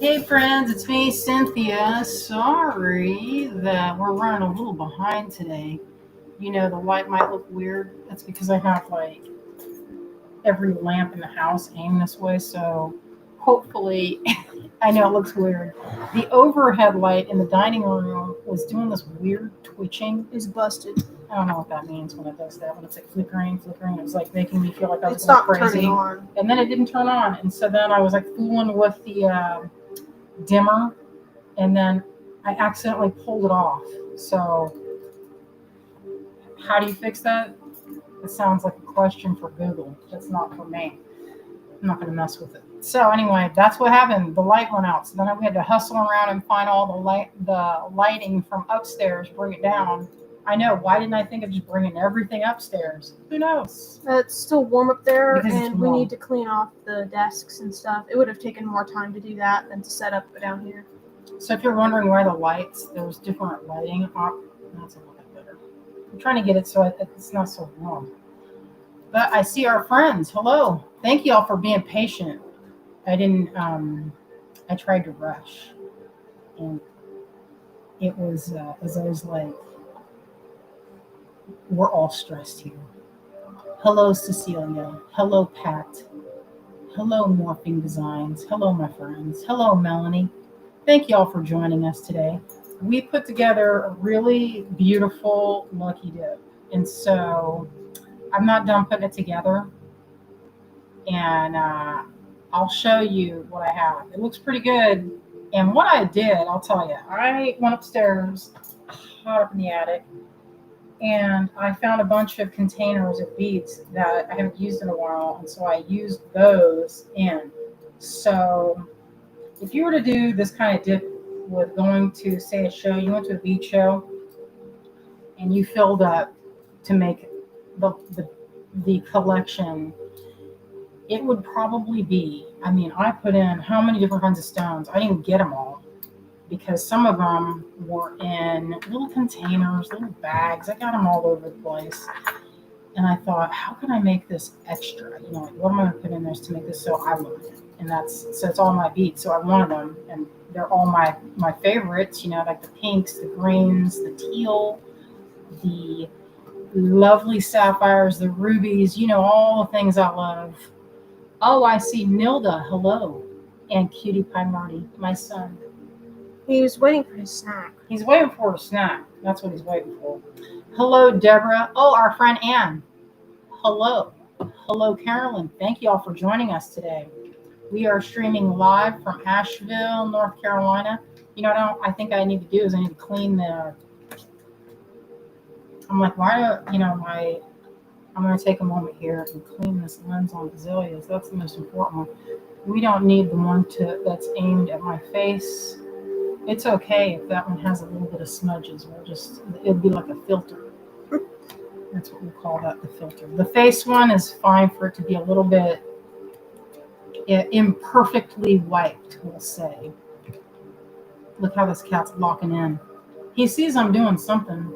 Hey friends, it's me, Cynthia. Sorry that we're running a little behind today. The light might look weird. That's because I have like every lamp in the house aimed this way, so hopefully, I know it looks weird. The overhead light in the dining room was doing this weird twitching. Is busted. I don't know what that means when it does that, when it's like flickering. It was like making me feel like I was It's going not crazy. turning on. And then it didn't turn on. And so then I was like fooling with the dimmer, and then I accidentally pulled it off. So how do you fix that? It sounds like a question for Google. That's not for me. I'm not going to mess with it. So anyway, that's what happened. The light went out. So then we had to hustle around and find all the lighting from upstairs, bring it down. I know. Why didn't I think of just bringing everything upstairs? Who knows? It's still warm up there, Because it's and we warm. need to clean off the desks and stuff. It would have taken more time to do that than to set up down here. So if you're wondering why the lights, there's different lighting. That's a little bit better. I'm trying to get it so it's not so warm. But I see our friends. Hello. Thank you all for being patient. I tried to rush. And it was, as I was like, we're all stressed here. Hello, Cecilia. Hello, Pat. Hello, Morphing Designs. Hello, my friends. Hello, Melanie. Thank you all for joining us today. We put together a really beautiful lucky dip. And so I'm not done putting it together. And I'll show you what I have. It looks pretty good. And what I did, I'll tell you, I went upstairs, hot up in the attic, and I found a bunch of containers of beads that I haven't used in a while. And so I used those in. So if you were to do this kind of dip with going to, say, a show, you went to a beach show, and you filled up to make the collection, it would probably be, I put in how many different kinds of stones. I didn't get them all because some of them were in little containers, little bags. I got them all over the place. And I thought, how can I make this extra? What am I going to put in there to make this so I love it? And so it's all my beads. So I wanted them, and they're all my favorites, like the pinks, the greens, the teal, the lovely sapphires, the rubies, all the things I love. Oh, I see Nilda. Hello. And Cutie Pie Marty, my son. He was waiting for his snack. He's waiting for a snack. That's what he's waiting for. Hello, Deborah. Oh, our friend Ann. Hello. Hello, Carolyn. Thank you all for joining us today. We are streaming live from Asheville, North Carolina. I think I need to do is I need to clean the... I'm like, I'm going to take a moment here and clean this lens on azaleas. That's the most important one. We don't need the one that's aimed at my face. It's okay if that one has a little bit of smudges. It'll be like a filter. That's what we call that, the filter. The face one is fine for it to be a little bit imperfectly wiped, we'll say. Look how this cat's locking in. He sees I'm doing something.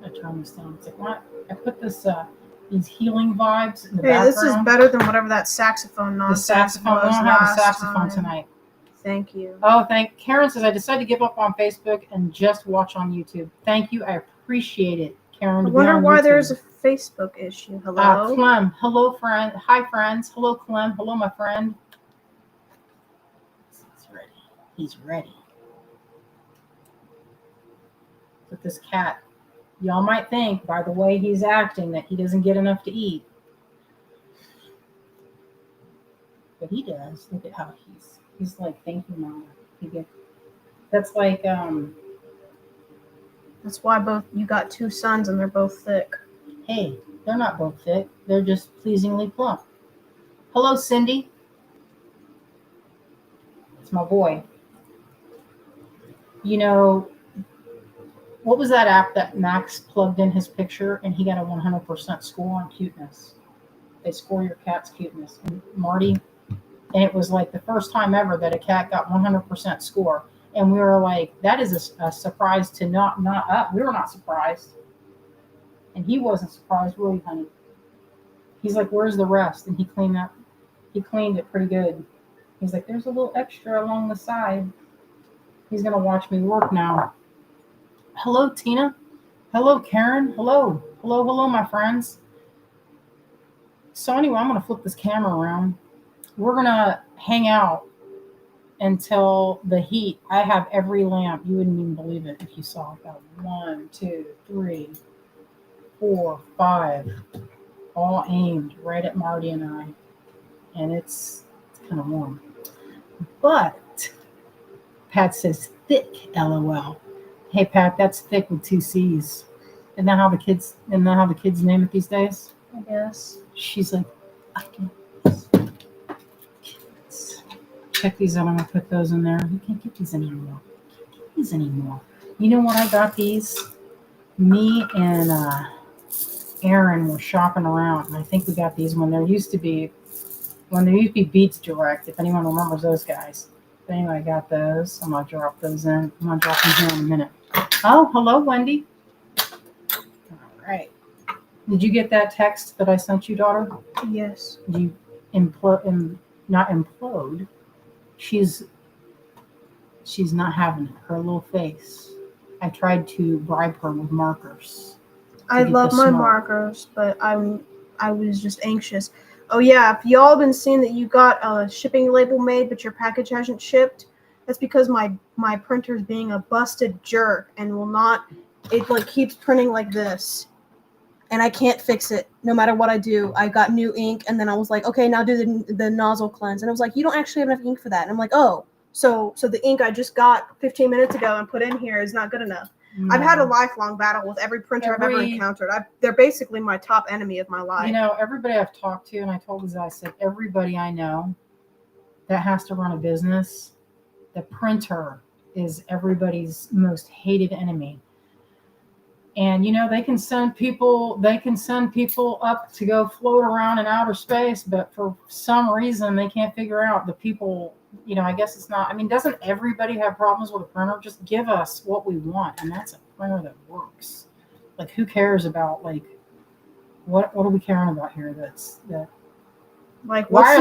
I turn this down. It's like, what? I put these healing vibes in the background. This is better than whatever that saxophone nonsense The saxophone. was. We don't have a saxophone tonight. Thank you. Oh, Karen says, I decided to give up on Facebook and just watch on YouTube. Thank you. I appreciate it, Karen. I wonder why there's a Facebook issue. Hello? Clem. Hello, friend. Hi, friends. Hello, Clem. Hello, my friend. He's ready. He's ready. With this cat. Y'all might think, by the way he's acting, that he doesn't get enough to eat. But he does. Look at how he's like, thank you, Mama. That's like, That's why you got two sons and they're both thick. Hey, they're not both thick. They're just pleasingly plump. Hello, Cindy. It's my boy. What was that app that Max plugged in his picture and he got a 100% score on cuteness? They score your cat's cuteness. And Marty, and it was like the first time ever that a cat got 100% score. And we were like, that is a surprise to not up. We were not surprised. And he wasn't surprised, really, honey. He's like, where's the rest? And he cleaned it pretty good. He's like, there's a little extra along the side. He's gonna watch me work now. Hello, Tina. Hello, Karen. Hello. Hello, hello, my friends. So anyway, I'm gonna flip this camera around. We're gonna hang out until the heat. I have every lamp. You wouldn't even believe it if you saw it. Got 1, 2, 3, 4, 5, all aimed right at Marty and I. And it's kind of warm. But Pat says thick, LOL. Hey Pat, that's thick with 2 C's. Isn't that how the kids name it these days? I guess. She's like, I can kids. Check these out. I'm gonna put those in there. You can't get these anymore. You know what? I got these. Me and Aaron were shopping around, and I think we got these when there used to be Beats Direct. If anyone remembers those guys. But anyway, I got those. I'm gonna drop those in. I'm gonna drop them here in a minute. Oh, hello, Wendy. All right. Did you get that text that I sent you, daughter? Yes. Did you not implode? She's not having it. Her little face. I tried to bribe her with markers. I love my markers, but I was just anxious. Oh yeah, if y'all been seeing that you got a shipping label made but your package hasn't shipped, that's because my printer's being a busted jerk and will not. It like keeps printing like this, and I can't fix it no matter what I do. I got new ink, and then I was like, okay, now do the nozzle cleanse, and I was like, you don't actually have enough ink for that, and I'm like, oh, so the ink I just got 15 minutes ago and put in here is not good enough. No. I've had a lifelong battle with every printer I've ever encountered. They're basically my top enemy of my life. You know, everybody I've talked to, and I told this, I said, everybody I know that has to run a business, the printer is everybody's most hated enemy. And you know, they can send people up to go float around in outer space, but for some reason they can't figure out the people. You know, I guess it's not. I mean, doesn't everybody have problems with a printer? Just give us what we want, and that's a printer that works. Like, who cares about what are we caring about here? That. Like, what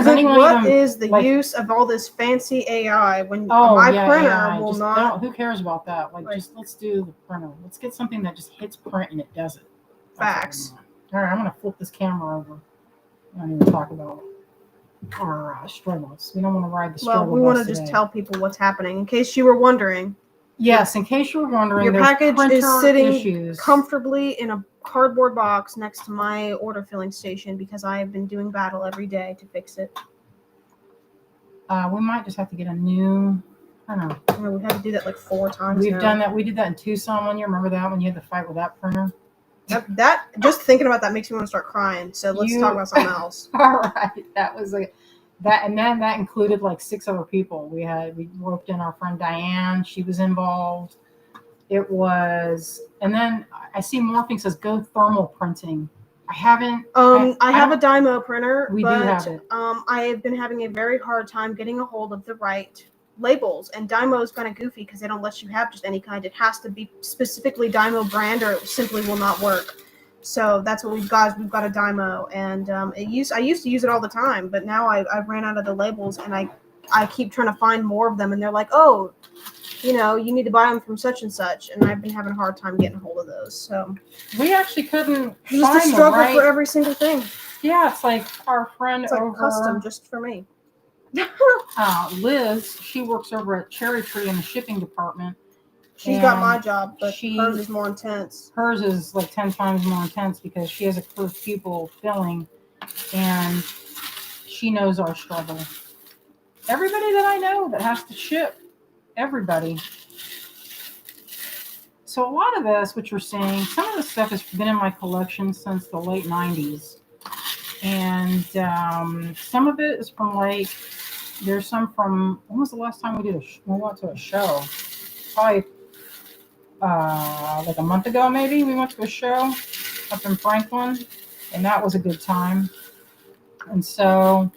is the use of all this fancy AI when my printer will not? Who cares about that? Just let's do the printer. Let's get something that just hits print and it does it. Facts. All right, I'm gonna flip this camera over. I don't even talk about our struggles. We don't want to ride the struggle. Well, we want to just tell people what's happening in case you were wondering. Yes, in case you were wondering, your package is sitting comfortably in a cardboard box next to my order filling station because I have been doing battle every day to fix it. We might just have to get a new. I don't know. Yeah, we had to do that like 4 times. We've done that. We did that in Tucson one year. Remember that when you had to fight with that printer? That just thinking about that makes me want to start crying. So let's talk about something else. All right, that was that, and then that included like 6 other people. We roped in our friend Diane. She was involved. It was, and then I see Morphing says go thermal printing. I haven't. I have a Dymo printer. We do have it. I have been having a very hard time getting a hold of the right labels, and Dymo is kind of goofy because they don't let you have just any kind. It has to be specifically Dymo brand, or it simply will not work. So that's what we've got. We've got a Dymo, and I used to use it all the time, but now I ran out of the labels, and I keep trying to find more of them, and they're like, oh, you know, you need to buy them from such and such, and I've been having a hard time getting a hold of those. So we actually couldn't. Just a struggle for every single thing. Yeah, it's like our friend it's like custom just for me. Liz, she works over at Cherry Tree in the shipping department. She's got my job, but hers is more intense. Hers is like 10 times more intense because she has a crew of people filling, and she knows our struggle. Everybody that I know that has to ship, everybody. So a lot of this, what you're seeing, some of this stuff has been in my collection since the late 90s. And some of it is from there's some from, when was the last time we went to a show? Probably like a month ago, maybe. We went to a show up in Franklin, and that was a good time. And so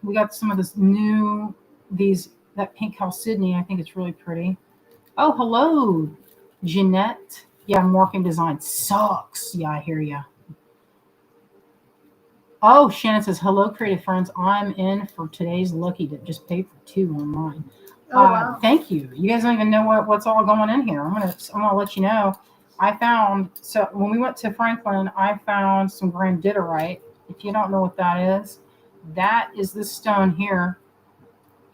we got some of that pink chalcedony. I think it's really pretty. Oh, hello, Jeanette. Yeah, morphing design sucks. Yeah, I hear ya. Oh, Shannon says, hello, creative friends. I'm in for today's lucky dip. Just paid for 2 online. Oh wow. Thank you. You guys don't even know what's all going in here. I'm gonna let you know. I found, so when we went to Franklin, I found some granditterite. If you don't know what that is this stone here.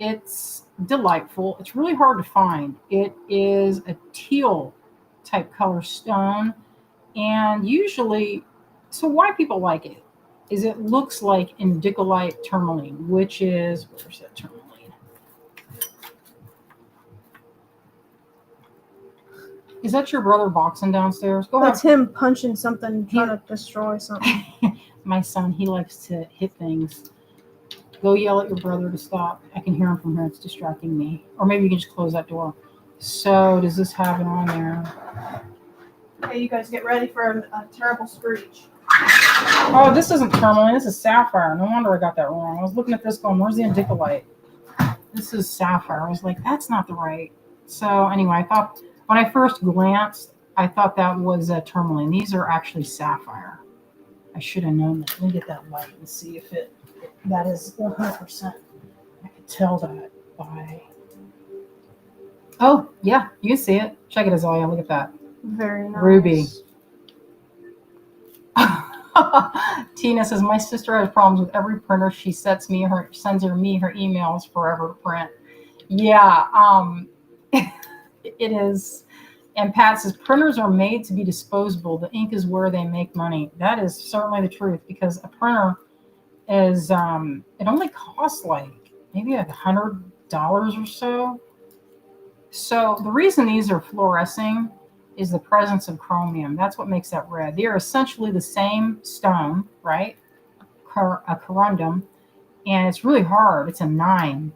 It's delightful. It's really hard to find. It is a teal type color stone, and usually, so why people like it is it looks like indicolite tourmaline, which is, where's that tourmaline? Is that your brother boxing downstairs? Go That's ahead. him punching something, trying to destroy something. My son, he likes to hit things. Go yell at your brother to stop. I can hear him from here. It's distracting me. Or maybe you can just close that door. So does this have it on there? Okay, you guys get ready for a terrible screech. Oh, this isn't tourmaline. This is sapphire. No wonder I got that wrong. I was looking at this going, where's the indicolite? This is sapphire. I was like, that's not the right. So anyway, I thought when I first glanced, I thought that was a tourmaline. These are actually sapphire. I should have known that. Let me get that light and see if that is 100%. I could tell that by. Oh, yeah, you can see it. Check it, Azalea. Look at that. Very nice. Ruby. Tina says, my sister has problems with every printer. She sends me her emails forever to print. Yeah, it is. And Pat says, printers are made to be disposable. The ink is where they make money. That is certainly the truth, because a printer is, it only costs like maybe $100 or so. So the reason these are fluorescing is the presence of chromium. That's what makes that red. They are essentially the same stone, right? A corundum, and it's really hard. It's a 9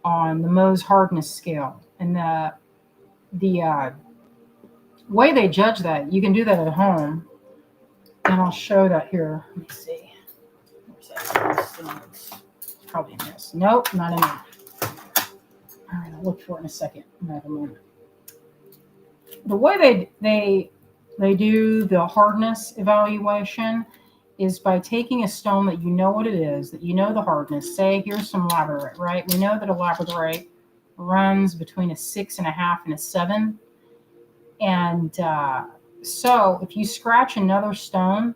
on the Mohs hardness scale. And the way they judge that, you can do that at home, and I'll show that here. Let me see. Where's that? It's probably in this. Nope, not in there. All right, I'll look for it in a second. I have a moment. The way they do the hardness evaluation is by taking a stone that you know what it is, that you know the hardness. Say, here's some labradorite, right? We know that a labradorite runs between a 6.5 and a 7. And so if you scratch another stone,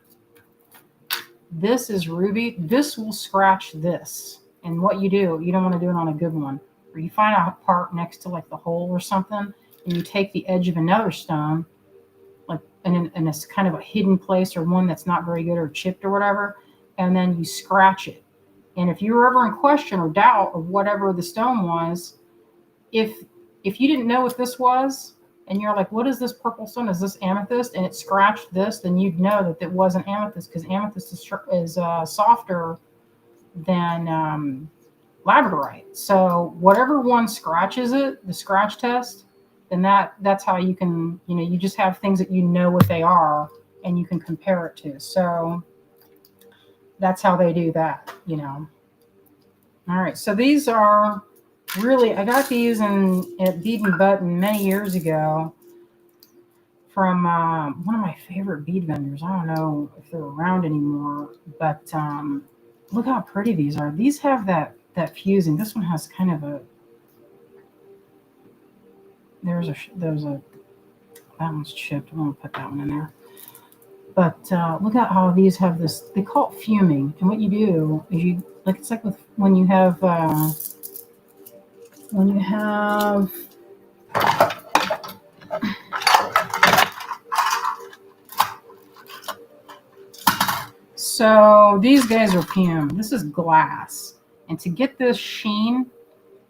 this is ruby, this will scratch this. And what you do, you don't want to do it on a good one. Or you find a part next to like the hole or something, and you take the edge of another stone, like in a kind of a hidden place, or one that's not very good or chipped or whatever, and then you scratch it. And if you were ever in question or doubt of whatever the stone was, if you didn't know what this was, and you're like, what is this purple stone? Is this amethyst? And it scratched this, then you'd know that it wasn't amethyst, because amethyst is softer than labradorite. So whatever one scratches it, the scratch test, then that's how you can, you just have things that you know what they are and you can compare it to. So that's how they do that, All right, so these are really, I got these at Bead and Button many years ago from one of my favorite bead vendors. I don't know if they're around anymore, but look how pretty these are. These have that fusing. This one has kind of a, there's a that one's chipped. I'm gonna put that one in there. But look at how these have this. They call it fuming, and what you do is it's like when you have so these guys are fumed. This is glass, and to get this sheen,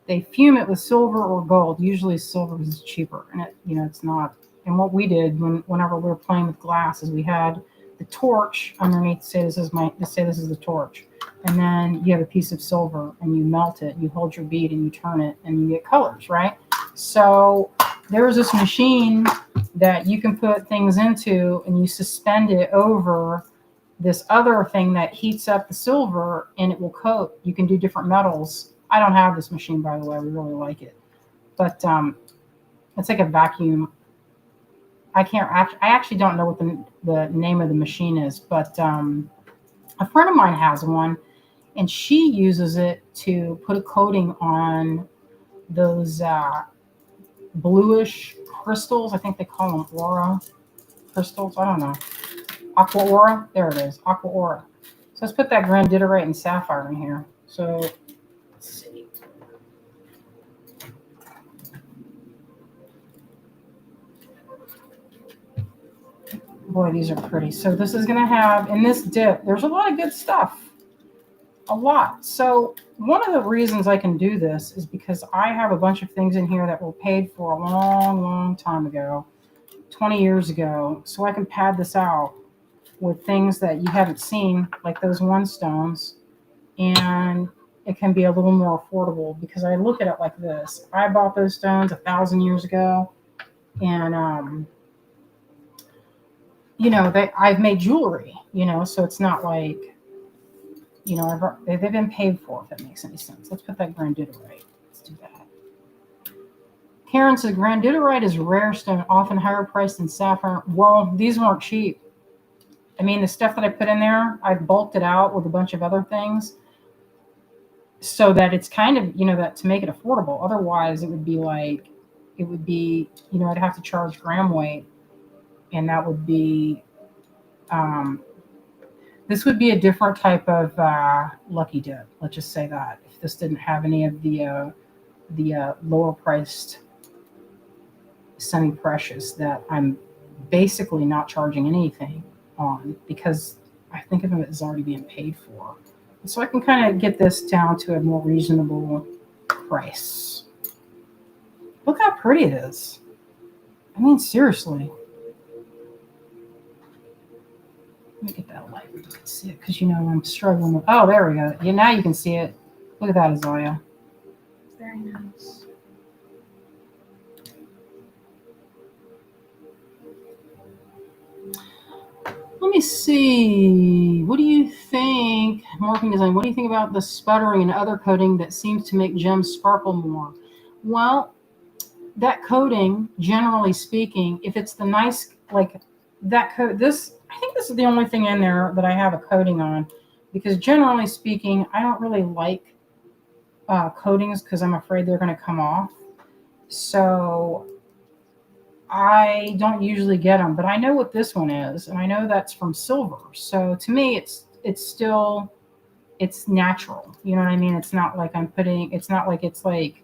they fume it with silver or gold. Usually silver is cheaper, and it's not. And what we did whenever we were playing with glass is we had the torch underneath. Say this is the torch, and then you have a piece of silver, and you melt it. You hold your bead and you turn it, and you get colors, right? So there's this machine that you can put things into, and you suspend it over this other thing that heats up the silver, and it will coat. You can do different metals. I don't have this machine, by the way. We really like it, but it's like a vacuum. I actually don't know what the name of the machine is, but A friend of mine has one, and she uses it to put a coating on those bluish crystals. I think they call them aura crystals. I don't know. Aqua aura. There it is. Aqua aura. So let's put that grandidierite and sapphire in here. So let's see. Boy, these are pretty. So this is going to have, in this dip, there's a lot of good stuff. A lot. So one of the reasons I can do this is because I have a bunch of things in here that were paid for a long, long time ago, 20 years ago. So I can pad this out with things that you haven't seen, like those one stones. And it can be a little more affordable because I look at it like this. I bought those stones 1,000 years ago. And, I've made jewelry, so it's not like, they've been paid for, if that makes any sense. Let's put that grandidierite. Let's do that. Karen says, grandidierite is rare stone, often higher priced than sapphire. Well, these weren't cheap. I mean, the stuff that I put in there, I bulked it out with a bunch of other things so that it's kind of, that to make it affordable. Otherwise, it would be, I'd have to charge gram weight, and that would be, this would be a different type of lucky dip. Let's just say that if this didn't have any of the lower priced semi-precious that I'm basically not charging anything on because I think of it as already being paid for. So I can kind of get this down to a more reasonable price. Look how pretty it is. I mean, seriously. Let me get that light where you can see it because I'm struggling with. Oh, there we go. Yeah, now you can see it. Look at that, Azalea. Very nice. Let me see. What do you think, morphing design? What do you think about the sputtering and other coating that seems to make gems sparkle more? Well, that coating, generally speaking, if it's the nice, like that coat, I think this is the only thing in there that I have a coating on, because generally speaking, I don't really like coatings because I'm afraid they're going to come off. So I don't usually get them, but I know what this one is, and I know that's from silver. So to me, it's natural. You know what I mean? It's not like it's not like it's like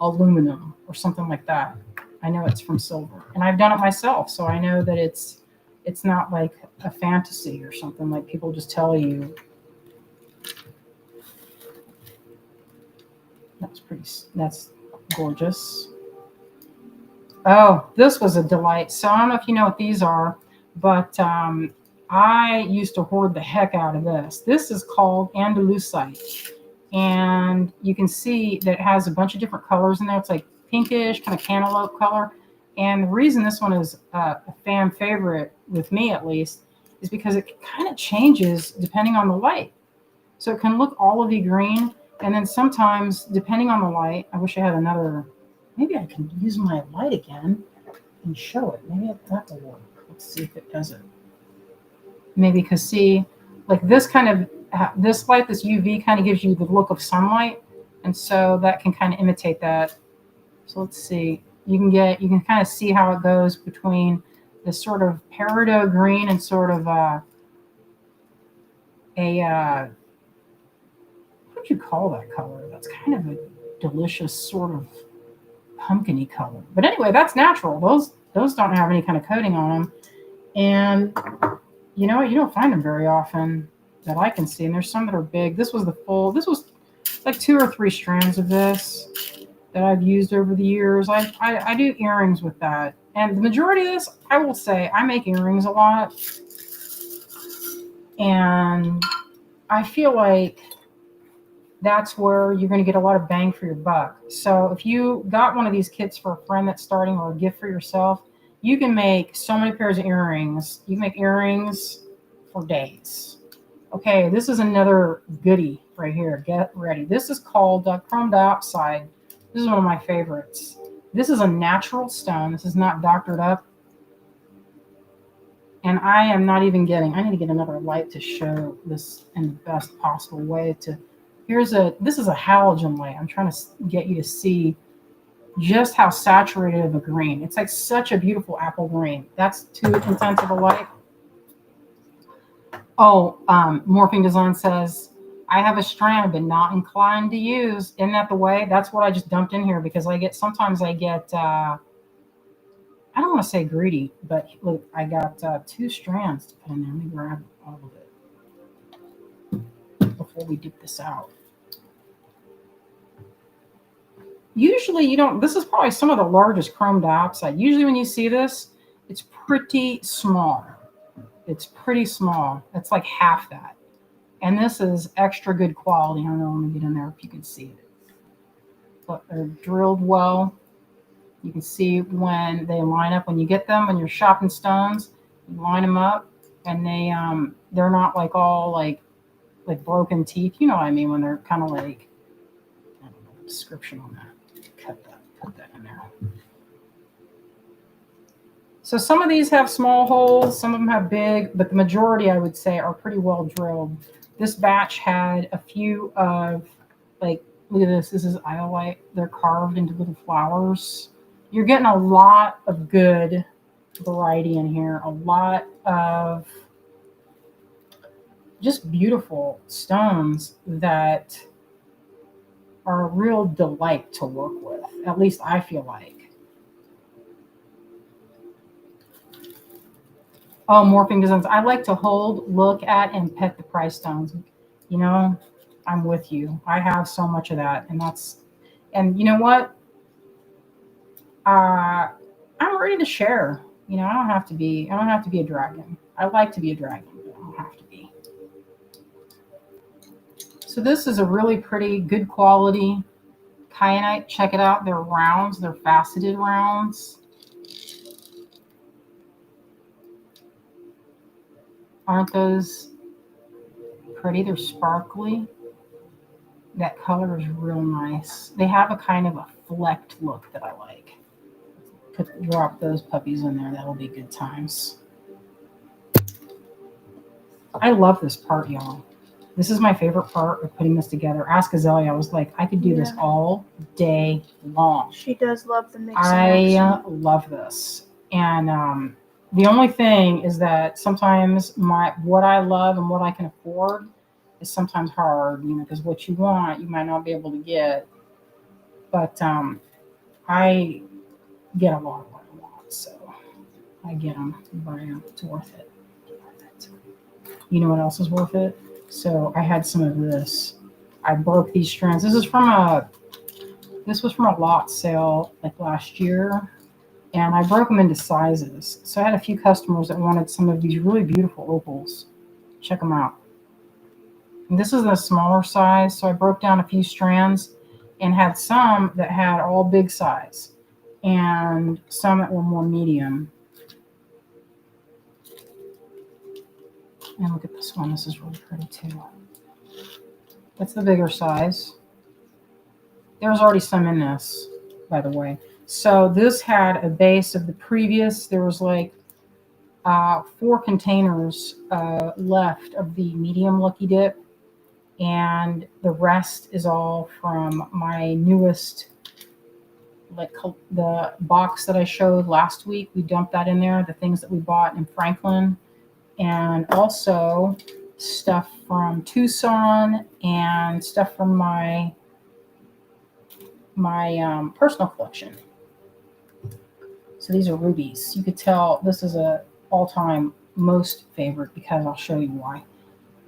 aluminum or something like that. I know it's from silver, and I've done it myself, so I know that it's not like a fantasy or something like people just tell you. That's gorgeous. Oh, this was a delight. So I don't know if you know what these are, but I used to hoard the heck out of this. This is called Andalusite. And you can see that it has a bunch of different colors in there. It's like pinkish, kind of cantaloupe color. And the reason this one is a fan favorite, with me at least, is because it kind of changes depending on the light. So it can look olivey green, and then sometimes, depending on the light, I wish I had another. Maybe I can use my light again and show it. Maybe that will work. Let's see if it does it. Maybe because see, like this kind of, this light, this UV kind of gives you the look of sunlight. And so that can kind of imitate that. So let's see. You can kind of see how it goes between this sort of peridot green and sort of what would you call that color? That's kind of a delicious sort of pumpkin-y color. But anyway, that's natural. Those don't have any kind of coating on them. And you don't find them very often that I can see. And there's some that are big. This was like 2 or 3 strands of this that I've used over the years. I do earrings with that. And the majority of this, I will say, I make earrings a lot. And I feel like that's where you're going to get a lot of bang for your buck. So if you got one of these kits for a friend that's starting or a gift for yourself, you can make so many pairs of earrings. You can make earrings for days. Okay, this is another goodie right here. Get ready. This is called chrome dioxide. This is one of my favorites. This is a natural stone. This is not doctored up. And I am not even getting, I need to get another light to show this in the best possible way. This is a halogen light. I'm trying to get you to see just how saturated of a green. It's like such a beautiful apple green. That's too intense of a light. Oh, Morphing Design says, I have a strand but not inclined to use. Isn't that the way? That's what I just dumped in here because sometimes I get, I don't want to say greedy, but look, I got 2 strands to put in there. Let me grab all of it before we dip this out. Usually you don't, this is probably some of the largest chrome dioxide. Usually when you see this, it's pretty small. It's pretty small. It's like half that. And this is extra good quality. I don't know, let me get in there if you can see it. But they're drilled well. You can see when they line up, when you get them, when you're shopping stones, you line them up and they're not like all like broken teeth. You know what I mean? When they're kind of like, I don't know the description on that. Put that in there. So some of these have small holes, some of them have big, but the majority I would say are pretty well drilled. This batch had a few of like, look at this. This is iolite. They're carved into little flowers. You're getting a lot of good variety in here. A lot of just beautiful stones that are a real delight to work with. At least I feel like. Oh, Morphing Designs. I like to hold, look at, and pet the price stones. You know, I'm with you. I have so much of that. And you know what? I'm ready to share. You know, I don't have to be a dragon. I like to be a dragon, but I don't have to be. So this is a really pretty, good quality kyanite. Check it out. They're rounds. They're faceted rounds. Aren't those pretty? They're sparkly. That color is real nice. They have a kind of a flecked look that I like. Drop those puppies in there. That'll be good times. I love this part, y'all. This is my favorite part of putting this together. Ask Azalea. I was like, I could do this all day long. She does love the mix. I love this. And the only thing is that sometimes what I love and what I can afford is sometimes hard, you know, because what you want, you might not be able to get. But I get a lot of what I want, so I get them. It's worth it. You know what else is worth it? So I had some of this. I broke these strands. This was from a lot sale like last year. And I broke them into sizes. So I had a few customers that wanted some of these really beautiful opals. Check them out. And this is a smaller size. So I broke down a few strands and had some that had all big size and some that were more medium. And look at this one. This is really pretty too. That's the bigger size. There's already some in this, by the way. So this had a base of the previous. There was like 4 containers left of the medium Lucky Dip. And the rest is all from my newest, like the box that I showed last week. We dumped that in there, the things that we bought in Franklin. And also stuff from Tucson and stuff from my personal collection. So these are rubies. You could tell this is a all-time most favorite because I'll show you why.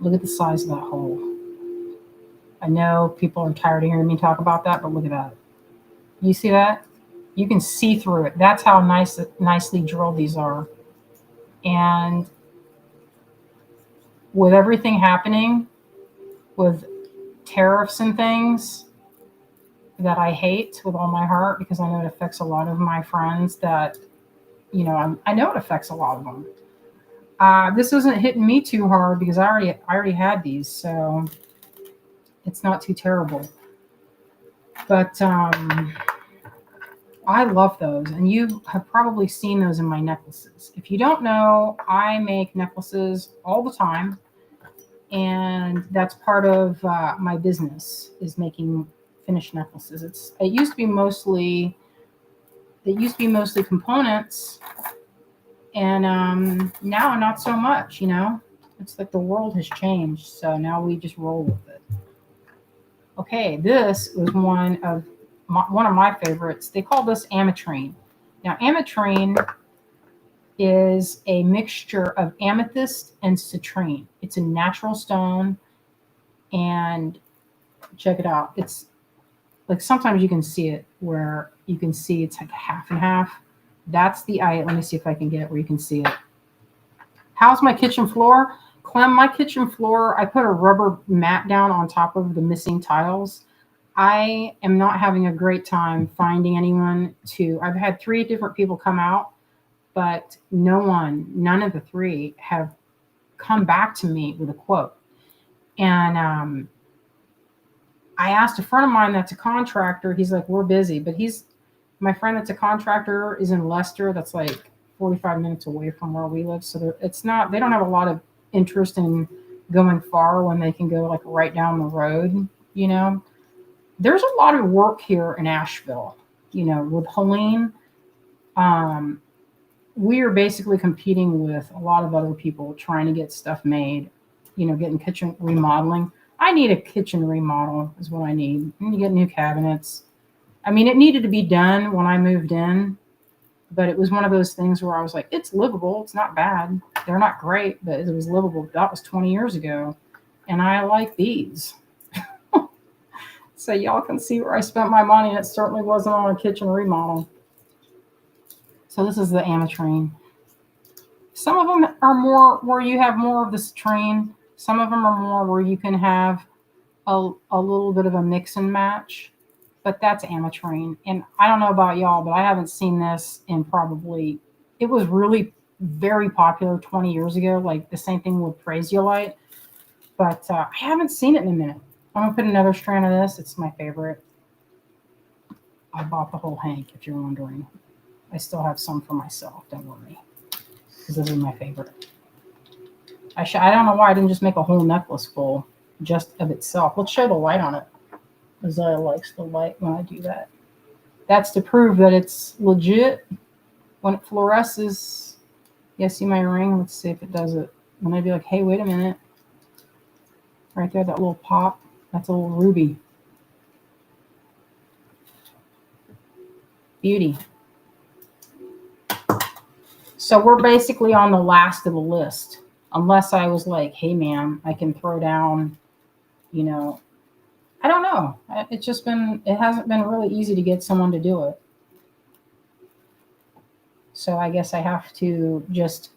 Look at the size of that hole. I know people are tired of hearing me talk about that, but look at that. You see that? You can see through it. That's how nicely drilled these are. And with everything happening with tariffs and things that I hate with all my heart, because I know it affects a lot of my friends that, you know, I know it affects a lot of them. This isn't hitting me too hard because I already had these, so it's not too terrible. But I love those, and you have probably seen those in my necklaces. If you don't know, I make necklaces all the time, and that's part of my business is making finished necklaces. It used to be mostly components, and now not so much. It's like the world has changed, so now we just roll with it. Okay, this was one of my favorites. They call this ametrine. Now, ametrine is a mixture of amethyst and citrine. It's a natural stone, and check it out. It's like sometimes you can see it where you can see it's like half and half. That's the eye. Let me see if I can get it where you can see it. How's my kitchen floor? Clem, my kitchen floor, I put a rubber mat down on top of the missing tiles. I am not having a great time finding anyone to. I've had 3 different people come out, but none of the 3 have come back to me with a quote. And I asked a friend of mine that's a contractor. He's like, we're busy, but my friend that's a contractor is in Leicester. That's like 45 minutes away from where we live. So they don't have a lot of interest in going far when they can go like right down the road. There's a lot of work here in Asheville, with Helene. We are basically competing with a lot of other people trying to get stuff made, getting kitchen remodeling. I need a kitchen remodel is what I need. I need to get new cabinets. I mean, it needed to be done when I moved in, but it was one of those things where I was like, it's livable. It's not bad. They're not great, but it was livable. That was 20 years ago. And I like these. So y'all can see where I spent my money, and it certainly wasn't on a kitchen remodel. So this is the ametrine. Some of them are more where you have more of the citrine. Some of them are more where you can have a little bit of a mix and match. But that's ametrine. And I don't know about y'all, but I haven't seen this in it was really very popular 20 years ago, like the same thing with Prasiolite. But I haven't seen it in a minute. I'm going to put another strand of this. It's my favorite. I bought the whole hank, if you're wondering. I still have some for myself, don't worry. Because this is my favorite. I don't know why I didn't just make a whole necklace full just of itself. Let's show the light on it. Azalea likes the light when I do that. That's to prove that it's legit. When it fluoresces, you see my ring? Let's see if it does it. When I be like, hey, wait a minute. Right there, that little pop. That's a little ruby. Beauty. So we're basically on the last of the list. Unless I was like, hey, ma'am, I can throw down, I don't know. It hasn't been really easy to get someone to do it. So I guess I have to just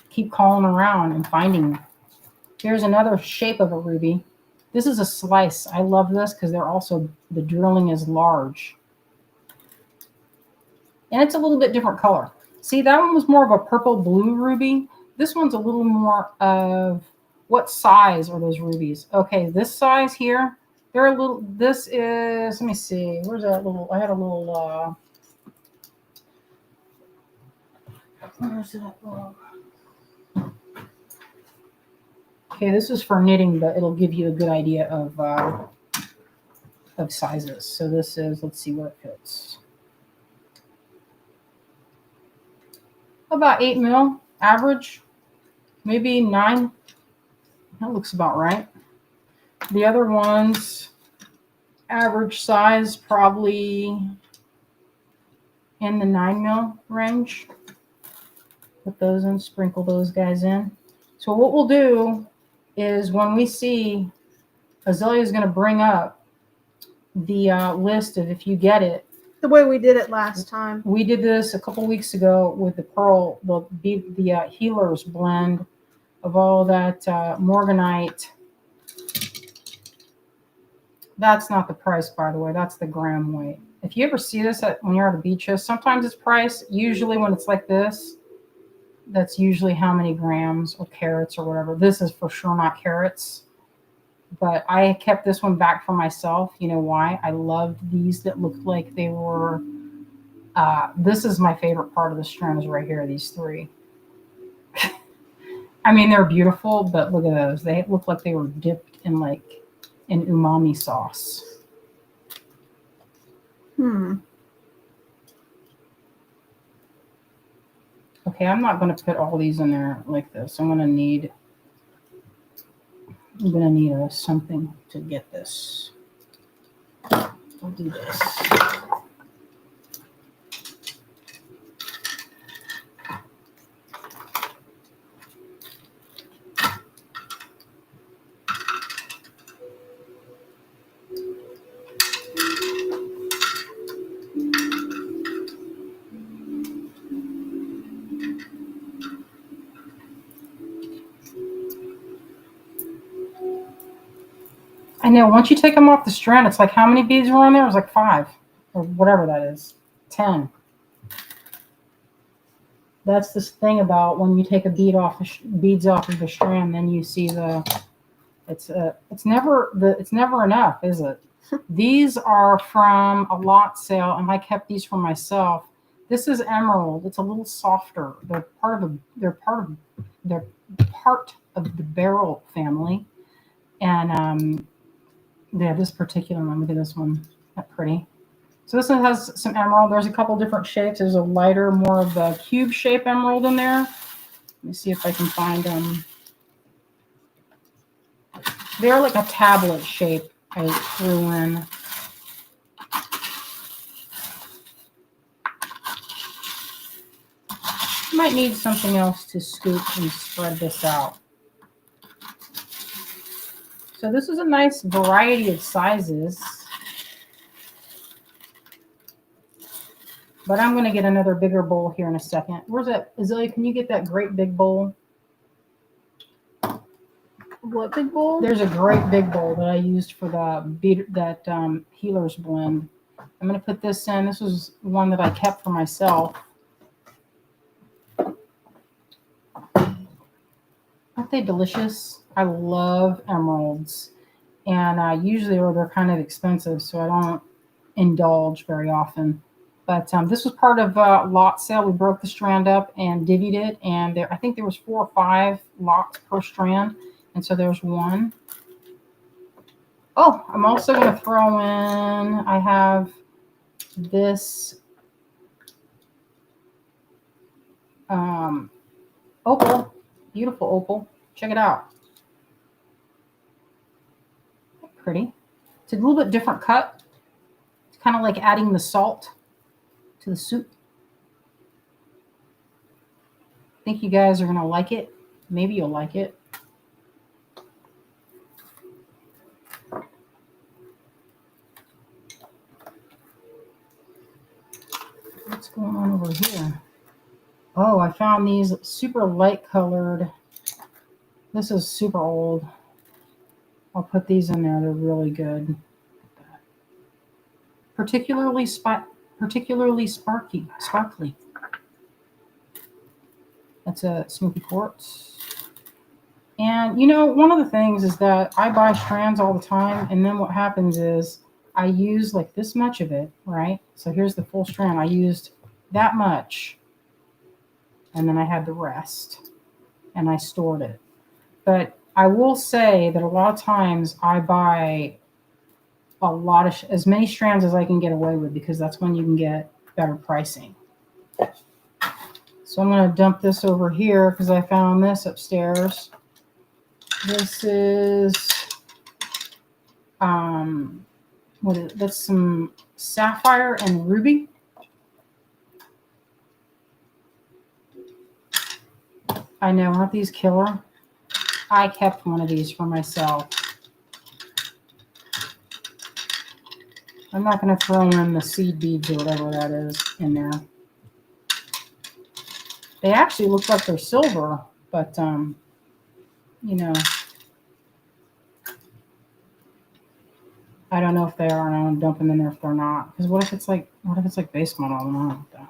keep calling around and finding. Here's another shape of a ruby. This is a slice. I love this because the drilling is large. And it's a little bit different color. See, that one was more of a purple blue ruby. This one's a little more of, what size are those rubies? Okay, this size here, this is, let me see, where's that little, I had a little, where's that little, okay, this is for knitting, but it'll give you a good idea of sizes. So this is, let's see where it fits. About 8 mil, average, maybe 9. That looks about right. The other ones, average size, probably in the 9 mil range. Put those in, sprinkle those guys in. So what we'll do is when we see, Azalea is going to bring up the list of if you get it. The way we did it last time. We did this a couple weeks ago with the pearl, the healers blend of all that morganite. That's not the price, by the way. That's the gram weight. If you ever see this when you're at a beach house, sometimes it's price. Usually when it's like this, that's usually how many grams or carats or whatever. This is for sure not carats. But I kept this one back for myself. You know why? I loved these that looked like they were This is my favorite part of the strands right here, these three. I mean, they're beautiful, but look at those. They look like they were dipped in like an umami sauce. Okay, I'm not going to put all these in there like this. I'm going to need something to get this. I'll do this. I know, once you take them off the strand, it's like how many beads were on there? It was like 5 or whatever that is. 10. That's this thing about when you take a beads off of the strand, then you see it's never enough, is it? These are from a lot sale, and I kept these for myself. This is emerald. It's a little softer. They're part of the beryl family, and yeah, this particular one. Look at this one. That's pretty. So this one has some emerald. There's a couple different shapes. There's a lighter, more of the cube shape emerald in there. Let me see if I can find them. They're like a tablet shape I threw in. Might need something else to scoop and spread this out. So this is a nice variety of sizes. But I'm going to get another bigger bowl here in a second. Where's that? Azalea, can you get that great big bowl? What big bowl? There's a great big bowl that I used for the healer's blend. I'm going to put this in. This was one that I kept for myself. Aren't they delicious? I love emeralds. And usually they're kind of expensive, so I don't indulge very often. But this was part of a lot sale. We broke the strand up and divvied it. And I think there was 4 or 5 lots per strand. And so there's one. Oh, I'm also going to throw in, I have this opal. Beautiful opal. Check it out. Pretty. It's a little bit different cut. It's kind of like adding the salt to the soup. I think you guys are going to like it. Maybe you'll like it. What's going on over here? Oh, I found these super light colored. This is super old. I'll put these in there. They're really good. Particularly sparkly. That's a smoky quartz. And you know, one of the things is that I buy strands all the time, and then what happens is I use like this much of it, right? So here's the full strand. I used that much, and then I had the rest, and I stored it. But I will say that a lot of times I buy a lot of as many strands as I can get away with, because that's when you can get better pricing. So I'm going to dump this over here because I found this upstairs. This is that's some sapphire and ruby. I know, aren't these killer? I kept one of these for myself. I'm not going to throw in the seed beads or whatever that is in there. They actually look like they're silver, but you know, I don't know if they are, and I want to dump them in there if they're not. Because what if it's like base metal? I don't know about that.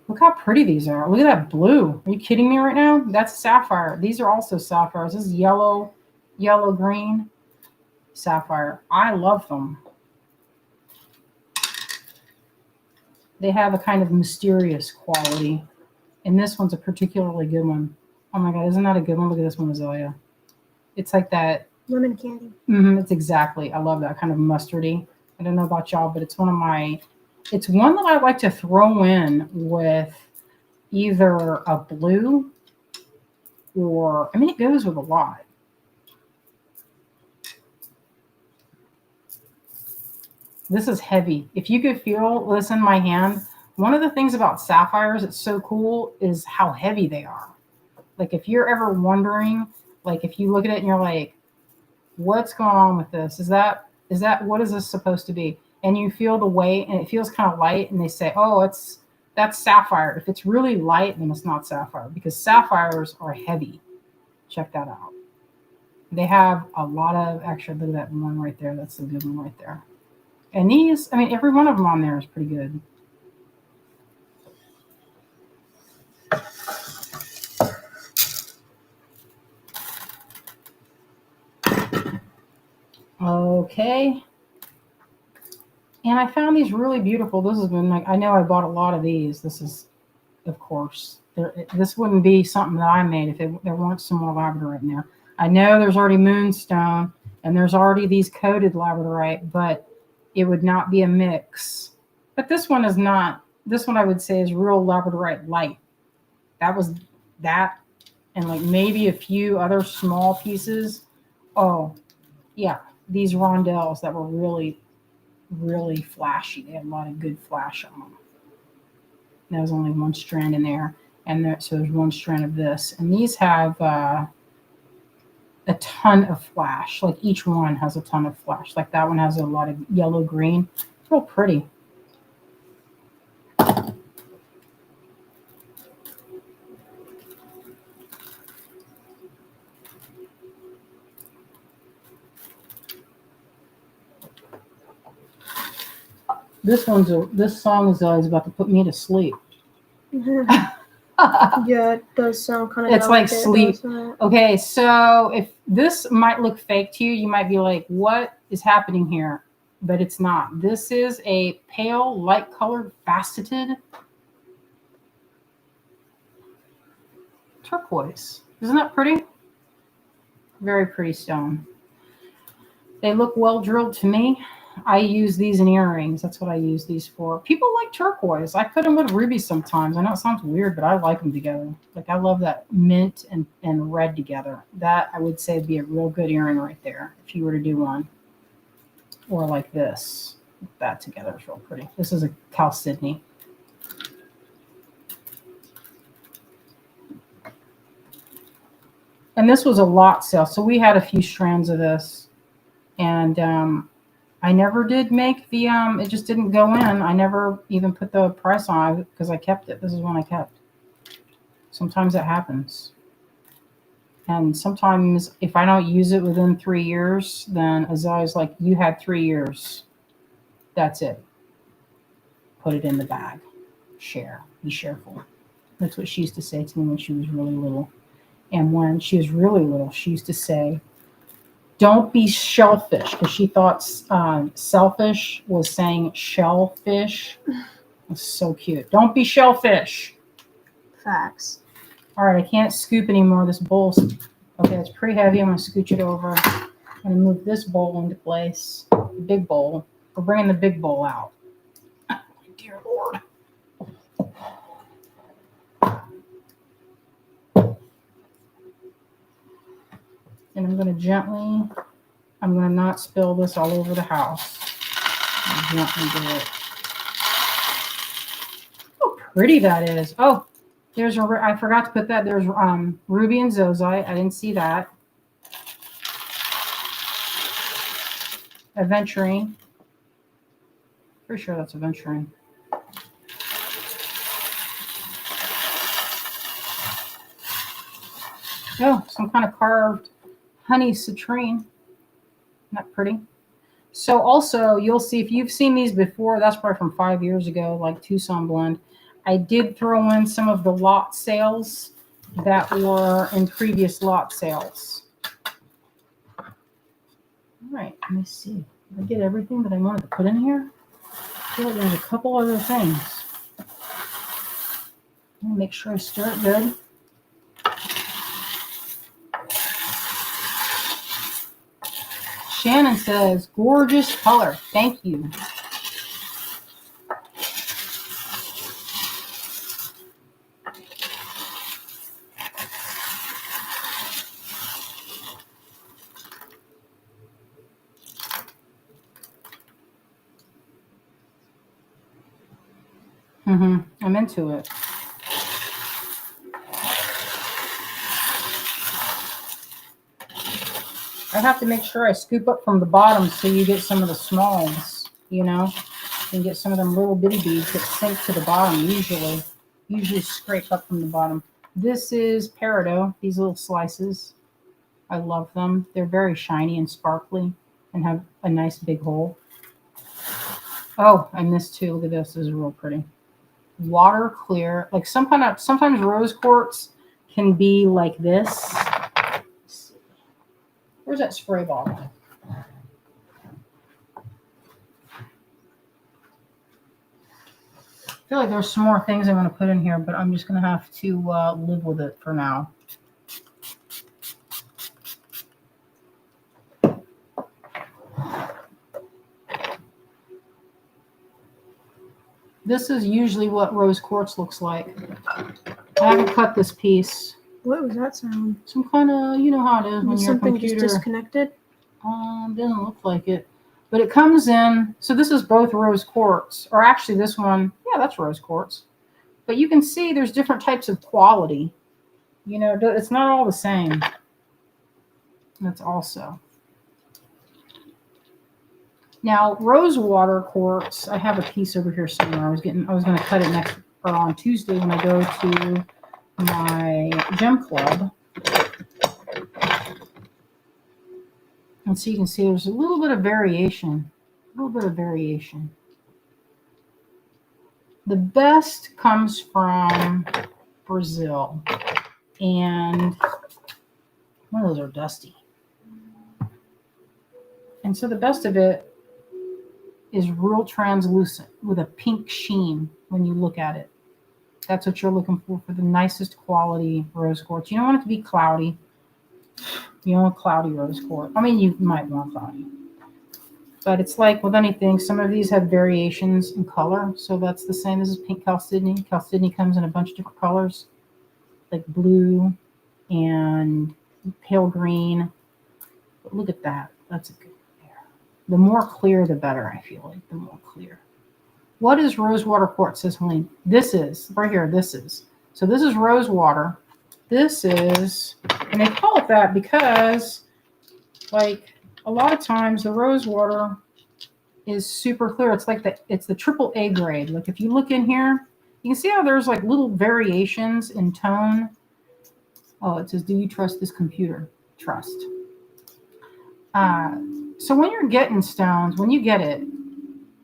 Look how pretty these are. Look at that blue. Are you kidding me right now? That's sapphire. These are also sapphires. This is yellow, green sapphire. I love them. They have a kind of mysterious quality. And this one's a particularly good one. Oh my God, isn't that a good one? Look at this one, Azalea. It's like that. Lemon candy. It's exactly. I love that kind of mustardy. I don't know about y'all, but it's one that I like to throw in with either a blue or, I mean, it goes with a lot. This is heavy. If you could feel this in my hand, one of the things about sapphires that's so cool is how heavy they are. Like if you're ever wondering, like if you look at it and you're like, what's going on with this? Is that what is this supposed to be? And you feel the weight and it feels kind of light and they say, oh, that's sapphire. If it's really light, then it's not sapphire because sapphires are heavy. Check that out. They have a lot of, actually, look at that one right there. That's the good one right there. And these, I mean, every one of them on there is pretty good. Okay. And I found these really beautiful. This has been like, I know I bought a lot of these. This is, of course, this wouldn't be something that I made if there weren't some more labradorite in there. I know there's already moonstone and there's already these coated labradorite, but it would not be a mix. But this one is not. This one I would say is real labradorite light. That was that, and like maybe a few other small pieces. Oh, yeah, these rondelles that were really, really flashy. They had a lot of good flash on them. There was only one strand in there, and so there's one strand of this. And these have a ton of flash. Like each one has a ton of flash. Like that one has a lot of yellow green. It's real pretty. This song is always about to put me to sleep. Yeah, it does sound kind of. It's like sleep. Okay, so if this might look fake to you, you might be like, "What is happening here?" But it's not. This is a pale, light-colored, faceted turquoise. Isn't that pretty? Very pretty stone. They look well drilled to me. I use these in earrings. That's what I use these for. People like turquoise. I put them with rubies sometimes. I know it sounds weird, but I like them together. Like I love that mint and red together. That I would say would be a real good earring right there if you were to do one. Or like this. That together is real pretty. This is a Chalcedony. And this was a lot sale. So we had a few strands of this. And I never did make the, it just didn't go in. I never even put the price on it because I kept it. This is one I kept. Sometimes that happens. And sometimes if I don't use it within 3 years, then Azalea's like, you had 3 years. That's it. Put it in the bag. Share. Be shareful. That's what she used to say to me when she was really little. And when she was really little, she used to say, don't be shellfish, because she thought selfish was saying shellfish. It's so cute. Don't be shellfish. Facts. All right, I can't scoop anymore. This bowl's, okay, it's pretty heavy. I'm going to scooch it over. I'm going to move this bowl into place. The big bowl. We're bringing the big bowl out. Dear Lord. And I'm going to not spill this all over the house. Gently do it. How pretty that is. Oh, I forgot to put that. There's ruby and zozite. I didn't see that. Aventurine. Pretty sure that's aventurine. Oh, some kind of carved honey citrine. Isn't that pretty? So also, you'll see, if you've seen these before, that's probably from 5 years ago, like Tucson Blend. I did throw in some of the lot sales that were in previous lot sales. All right, let me see. Did I get everything that I wanted to put in here? I feel like there's a couple other things. Make sure I stir it good. Shannon says, gorgeous color. Thank you. I'm into it. I have to make sure I scoop up from the bottom so you get some of the smalls, you know. You can get some of them little bitty beads that sink to the bottom usually scrape up from the bottom. This is peridot, these little slices. I love them. They're very shiny and sparkly and have a nice big hole. Oh, and this too. Look at this. This is real pretty. Water clear. Like sometimes rose quartz can be like this. Where's that spray bottle? I feel like there's some more things I'm going to put in here, but I'm just going to have to live with it for now. This is usually what rose quartz looks like. I haven't cut this piece. What was that sound? Some kind of, you know how it is when your computer just disconnected. Doesn't look like it, but it comes in. So this is both rose quartz, or actually this one, yeah, that's rose quartz. But you can see there's different types of quality. You know, it's not all the same. That's also. Now, rose water quartz, I have a piece over here somewhere. I was going to cut it on Tuesday when I go to my gem club. And so you can see there's a little bit of variation. The best comes from Brazil. And one of those are dusty. And so the best of it is real translucent with a pink sheen when you look at it. That's what you're looking for the nicest quality rose quartz. You don't want it to be cloudy. You don't want cloudy rose quartz. I mean, you might want cloudy. But it's like with anything, some of these have variations in color. So that's the same as pink chalcedony. Chalcedony comes in a bunch of different colors, like blue and pale green. But look at that. That's a good pair. The more clear, the better, I feel like. The more clear. What is rose water quartz, says Helene? This is, right here, this is. So this is rose water. This is, and they call it that because, like, a lot of times the rose water is super clear. It's like it's the AAA grade. Like if you look in here, you can see how there's like little variations in tone. Oh, it says, do you trust this computer? Trust. So when you're getting stones, when you get it,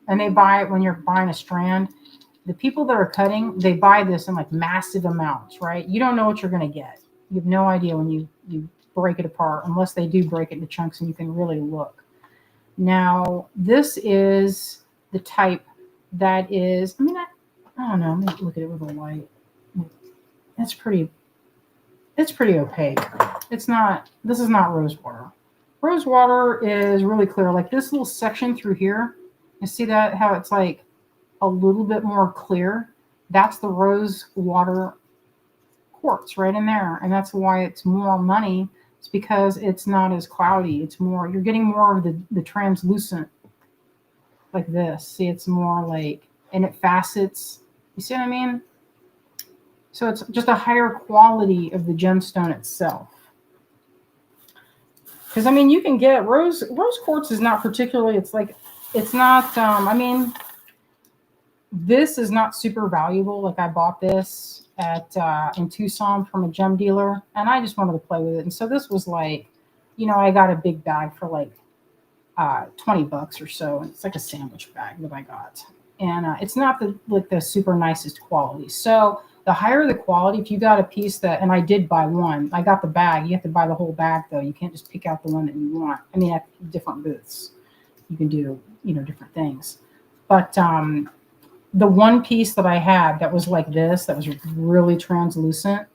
and they buy it when you're buying a strand, the people that are cutting, they buy this in like massive amounts, right? You don't know what you're going to get. You have no idea when you break it apart, unless they do break it into chunks and you can really look. Now, this is the type that is, I mean, I don't know. Let me look at it with a light. It's pretty opaque. This is not rose water. Rose water is really clear. Like this little section through here, you see that, how it's like a little bit more clear? That's the rose water quartz right in there. And that's why it's more money. It's because it's not as cloudy. It's more, you're getting more of the translucent like this. See, it's more like, and it facets. You see what I mean? So it's just a higher quality of the gemstone itself. Because, I mean, you can get rose quartz is not particularly, it's not, I mean, this is not super valuable. Like I bought this in Tucson from a gem dealer, and I just wanted to play with it. And so this was like, you know, I got a big bag for like $20 or so. It's like a sandwich bag that I got, and it's not the super nicest quality. So the higher the quality, if you got a piece that, and I did buy one, I got the bag. You have to buy the whole bag though. You can't just pick out the one that you want. I mean, at different booths, you can do, you know, different things, but the one piece that I had that was like this, that was really translucent,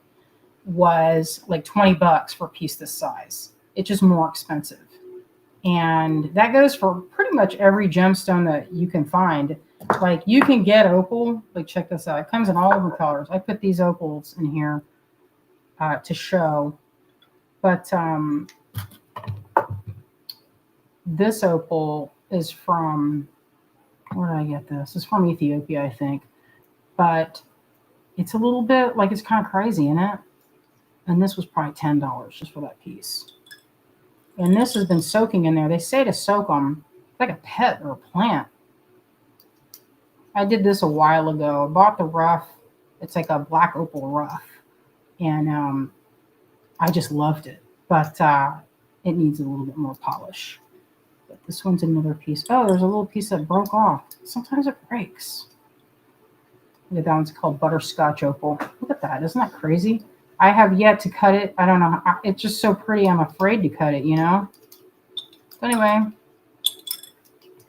was like $20 for a piece this size. It's just more expensive. And that goes for pretty much every gemstone that you can find. Like you can get opal, like check this out. It comes in all different colors. I put these opals in here to show. But this opal is from, where did I get this? It's from Ethiopia, I think. But it's a little bit, like it's kind of crazy, isn't it? And this was probably $10 just for that piece. And this has been soaking in there. They say to soak them like a pet or a plant. I did this a while ago. I bought the rough. It's like a black opal rough. And I just loved it. But it needs a little bit more polish. But this one's another piece. Oh, there's a little piece that broke off. Sometimes it breaks. Look at that one's called butterscotch opal. Look at that. Isn't that crazy? I have yet to cut it. I don't know. It's just so pretty. I'm afraid to cut it, you know? But anyway,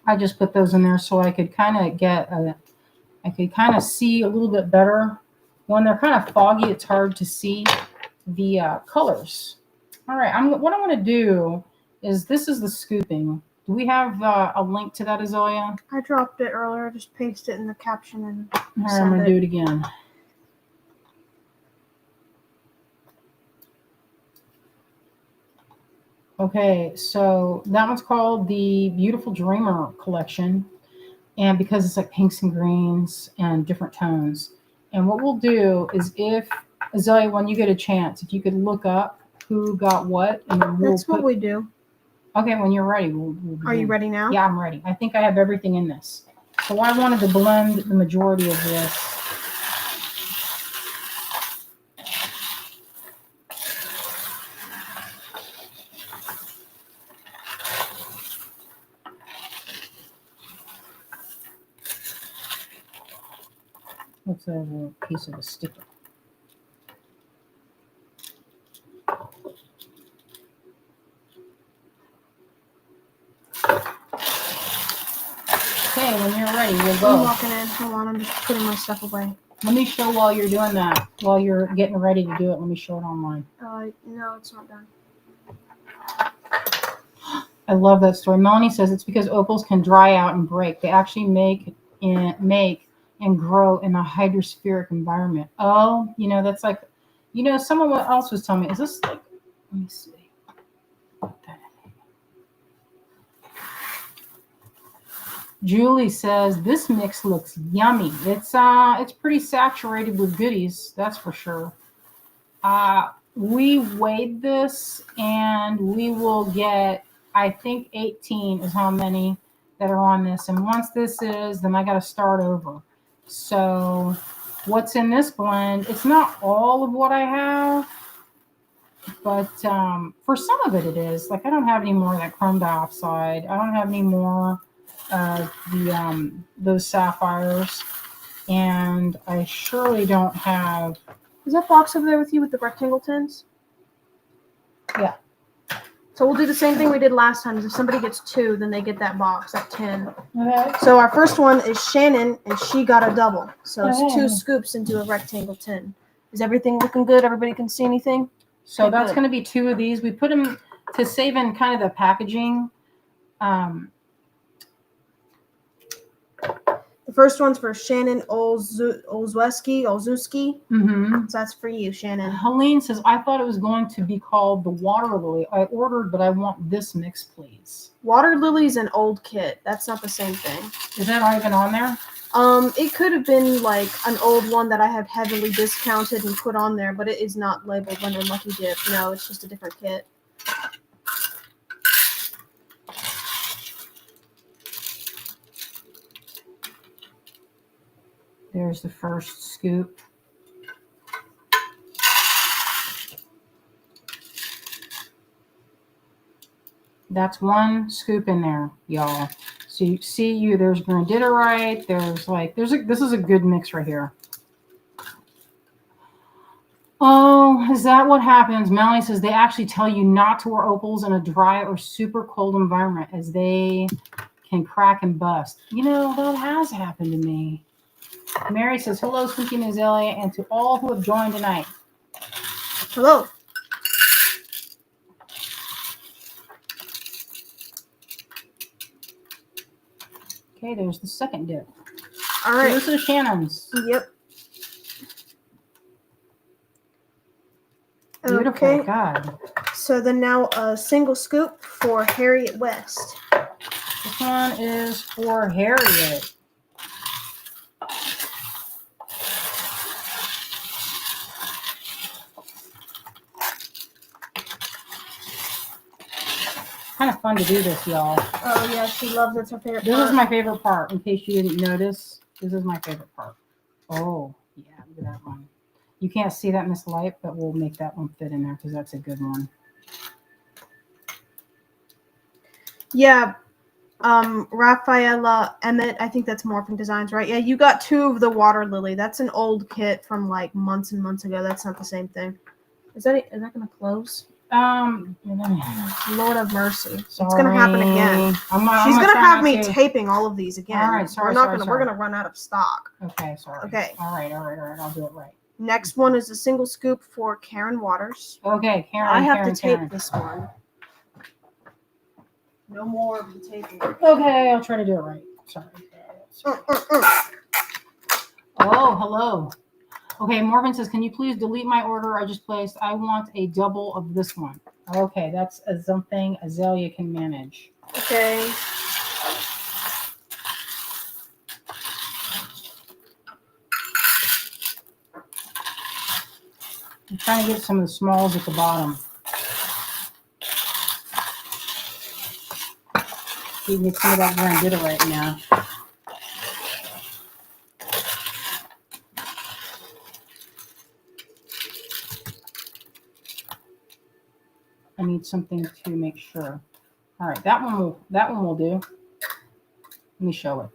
I just put those in there so I could kind of I could kind of see a little bit better. When they're kind of foggy, it's hard to see the colors. All right, what I want to do is, this is the scooping. Do we have a link to that, Azalea? I dropped it earlier. Just paste it in the caption and All right, I'm going to do it again. Okay, so that one's called the Beautiful Dreamer collection. And because it's like pinks and greens and different tones. And what we'll do is, if, Azalea, when you get a chance, if you could look up who got what. And then that's what we do. Okay, when you're ready. Are you ready now? Yeah, I'm ready. I think I have everything in this. So I wanted to blend the majority of this. Looks like a piece of a sticker. Okay, when you're ready, we'll go. I'm walking in. Hold on, I'm just putting my stuff away. Let me show while you're doing that. While you're getting ready to do it, let me show it online. No, it's not done. I love that story. Melanie says it's because opals can dry out and break. They actually make and grow in a hydrospheric environment. Oh, you know, that's like, you know, someone else was telling me, is this like, let me see. Julie says this mix looks yummy. It's pretty saturated with goodies, that's for sure. We weighed this and we will get, I think 18 is how many that are on this. And once this is, then I got to start over. So what's in this blend, it's not all of what I have, but for some of it is. Like I don't have any more of that chrome dioxide. I don't have any more of those sapphires, and I surely don't have. Is that box over there with you with the rectangle tins? Yeah. So we'll do the same thing we did last time. If somebody gets 2, then they get that box, that tin. Okay. So our first one is Shannon, and she got a double. So it's 2 scoops into a rectangle tin. Is everything looking good? Everybody can see anything? So okay, that's going to be 2 of these. We put them to save in kind of the packaging. The first one's for Shannon Olszewski. Mm-hmm. So that's for you, Shannon. Helene says, I thought it was going to be called the Water Lily. I ordered, but I want this mix, please. Water Lily's an old kit. That's not the same thing. Is that not even on there? It could have been like an old one that I have heavily discounted and put on there, but it is not labeled under Lucky Dip. No, it's just a different kit. There's the first scoop. That's 1 scoop in there, y'all. So you see, there's grandiderite. This is a good mix right here. Oh, is that what happens? Melanie says they actually tell you not to wear opals in a dry or super cold environment as they can crack and bust. You know, that has happened to me. Mary says, hello, Spooky and Azalea, and to all who have joined tonight. Hello. Okay, there's the second dip. All right. So this is Shannon's. Yep. Beautiful. Okay. God. So then now a single scoop for Harriet West. This one is for Harriet. Kind of fun to do this, y'all. Oh yeah, she loves it. It's her favorite This part. is my favorite part. In case you didn't notice, this is my favorite part. Oh, yeah, look at that one. You can't see that, Miss Light, but we'll make that one fit in there because that's a good one. Yeah. Rafaela Emmett, I think that's Morphing Designs, right? Yeah, you got 2 of the water lily. That's an old kit from like months and months ago. That's not the same thing. Is that gonna close? Lord of mercy. Sorry. It's gonna happen again. She's gonna have me taping all of these again. All right, sorry, We're gonna run out of stock. Okay, sorry. Okay. All right. I'll do it right. Next one is a single scoop for Karen Waters. Okay, Karen. I have Karen, to tape Karen. this one. No more of the taping. Okay, I'll try to do it right. Sorry. Oh, hello. Okay, Morgan says, can you please delete my order I just placed? I want a double of this one. Okay, that's something Azalea can manage. Okay. I'm trying to get some of the smalls at the bottom. You can get some of that Grandita right now. I need something to make sure. All right, that one will do. Let me show it.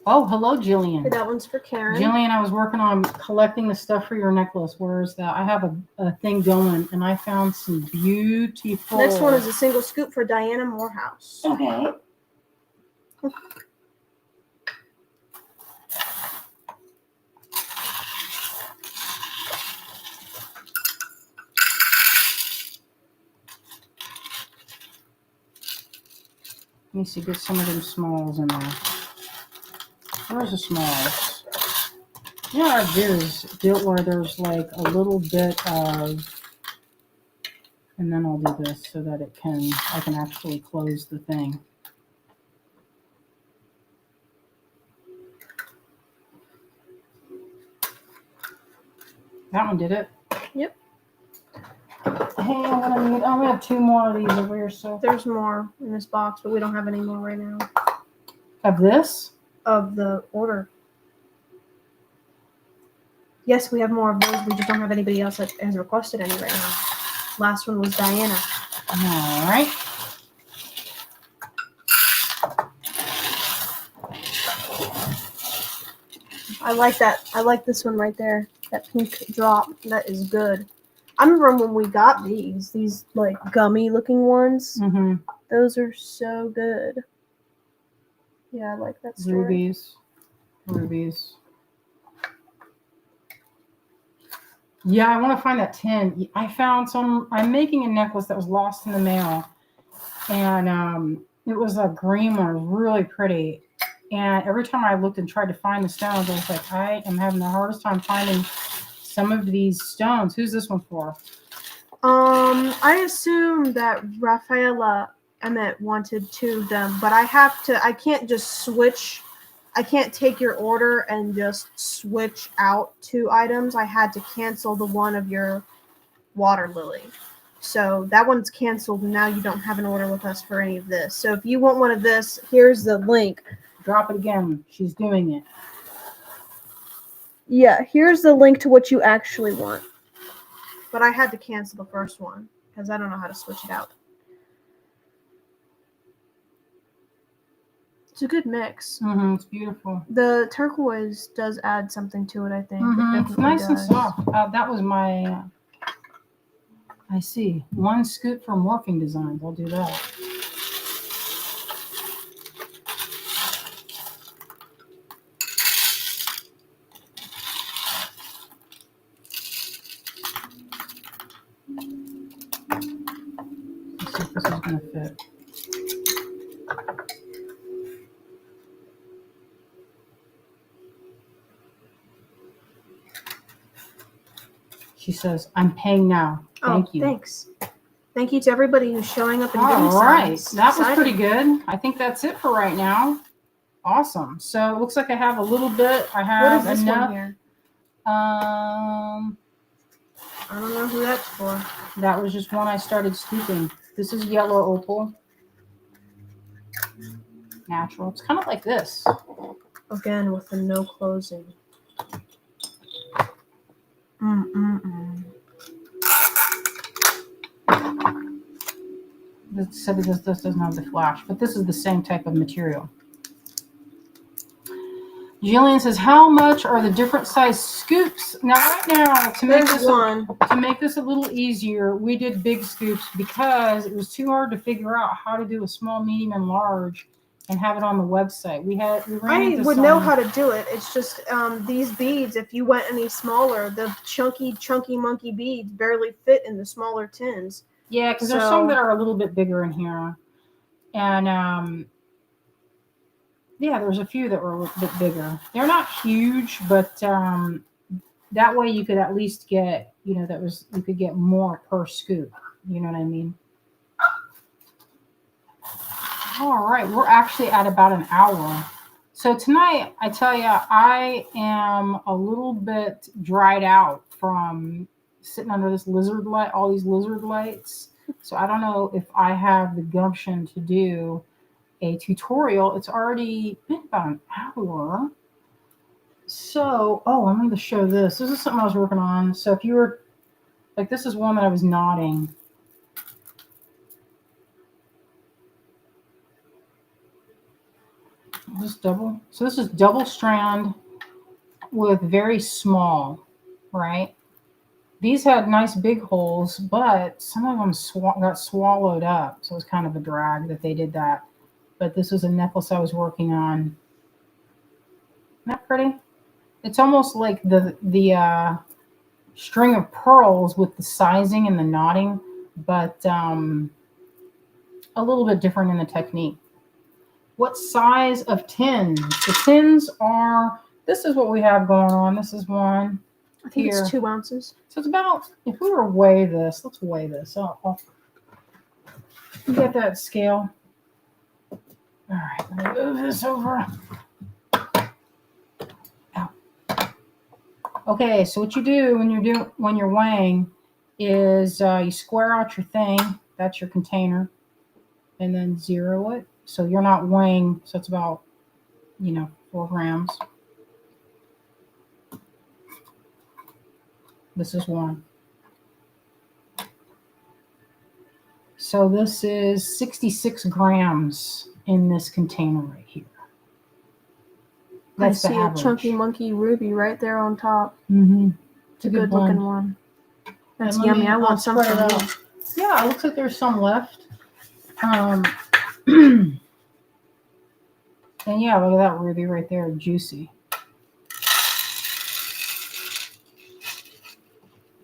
Oh, hello, Jillian. That one's for Karen. Jillian, I was working on collecting the stuff for your necklace. Where is that? I have a thing going, and I found some beautiful. Next one is a single scoop for Diana Morehouse. Okay. Let me see, get some of them smalls in there. Where's the smalls? You know what I do is do it where there's like a little bit of, and then I'll do this so that I can actually close the thing. That one did it? Yep. Hey, we have 2 more of these over here, so. There's more in this box, but we don't have any more right now. Of this? Of the order. Yes, we have more of those. We just don't have anybody else that has requested any right now. Last one was Diana. All right. I like that. I like this one right there. That pink drop. That is good. I remember when we got these like gummy looking ones. Mm-hmm. Those are so good. Yeah, I like that story. Rubies. Yeah, I want to find that tin. I found some. I'm making a necklace that was lost in the mail, and it was a green one. It was really pretty. And every time I looked and tried to find the stones, I was like, I am having the hardest time finding some of these stones. Who's this one for? I assume that Rafaela Emmett wanted 2 of them, but I can't just switch. I can't take your order and just switch out 2 items. I had to cancel the one of your water lily. So that one's canceled, and now you don't have an order with us for any of this. So if you want one of this, here's the link. Drop it again. She's doing it. Yeah, here's the link to what you actually want. But I had to cancel the first one because I don't know how to switch it out. It's a good mix. Mm-hmm, it's beautiful. The turquoise does add something to it, I think. Mm-hmm, it's nice and soft. That was my... I see. 1 scoop for Morphing Designs. I'll do that. this is going to fit. She says, I'm paying now. Thank you. Thanks. Thank you to everybody who's showing up and doing All right. signs. That was pretty good. I think that's it for right now. Awesome. So it looks like I have a little bit. I have what is this enough. one here? I don't know who that's for. That was just one I started scooping. This is yellow opal. Natural. It's kind of like this. Again, with the no closing. This doesn't have the flash, but this is the same type of material. Jillian says, how much are the different size scoops? Now, right now, to make this a little easier, we did big scoops because it was too hard to figure out how to do a small, medium, and large and have it on the website. I would know how to do it. It's just these beads, if you went any smaller, the chunky monkey beads barely fit in the smaller tins. Yeah, because there's some that are a little bit bigger in here. And yeah, there's a few that were a little bit bigger. They're not huge, but that way you could at least get, you could get more per scoop. You know what I mean? All right, we're actually at about an hour. So tonight, I tell you, I am a little bit dried out from sitting under this lizard light, all these lizard lights. So I don't know if I have the gumption to do a tutorial. It's already been about an hour. So, I'm going to show this. This is something I was working on. So if you were, like, this is one that I was knotting. So this is double strand with very small, right? These had nice big holes, but some of them got swallowed up. So it was kind of a drag that they did that. But this was a necklace I was working on. Isn't that pretty? It's almost like the string of pearls with the sizing and the knotting, but a little bit different in the technique. What size of tins? The tins are, this is what we have going on. This is one. I think it's 2 ounces. So it's about, if we were to weigh this, let's weigh this. I'll get that scale. All right, let me move this over. Ow. Okay, so what you do when you're weighing is you square out your thing. That's your container, and then zero it. So you're not weighing. So it's about 4 grams. This is 1. So this is 66 grams in this container right here. That's I see a chunky monkey ruby right there on top. Mm-hmm. It's a good looking one. That's yummy. I want some from you. Yeah, it looks like there's some left. And yeah, look at that ruby right there, juicy.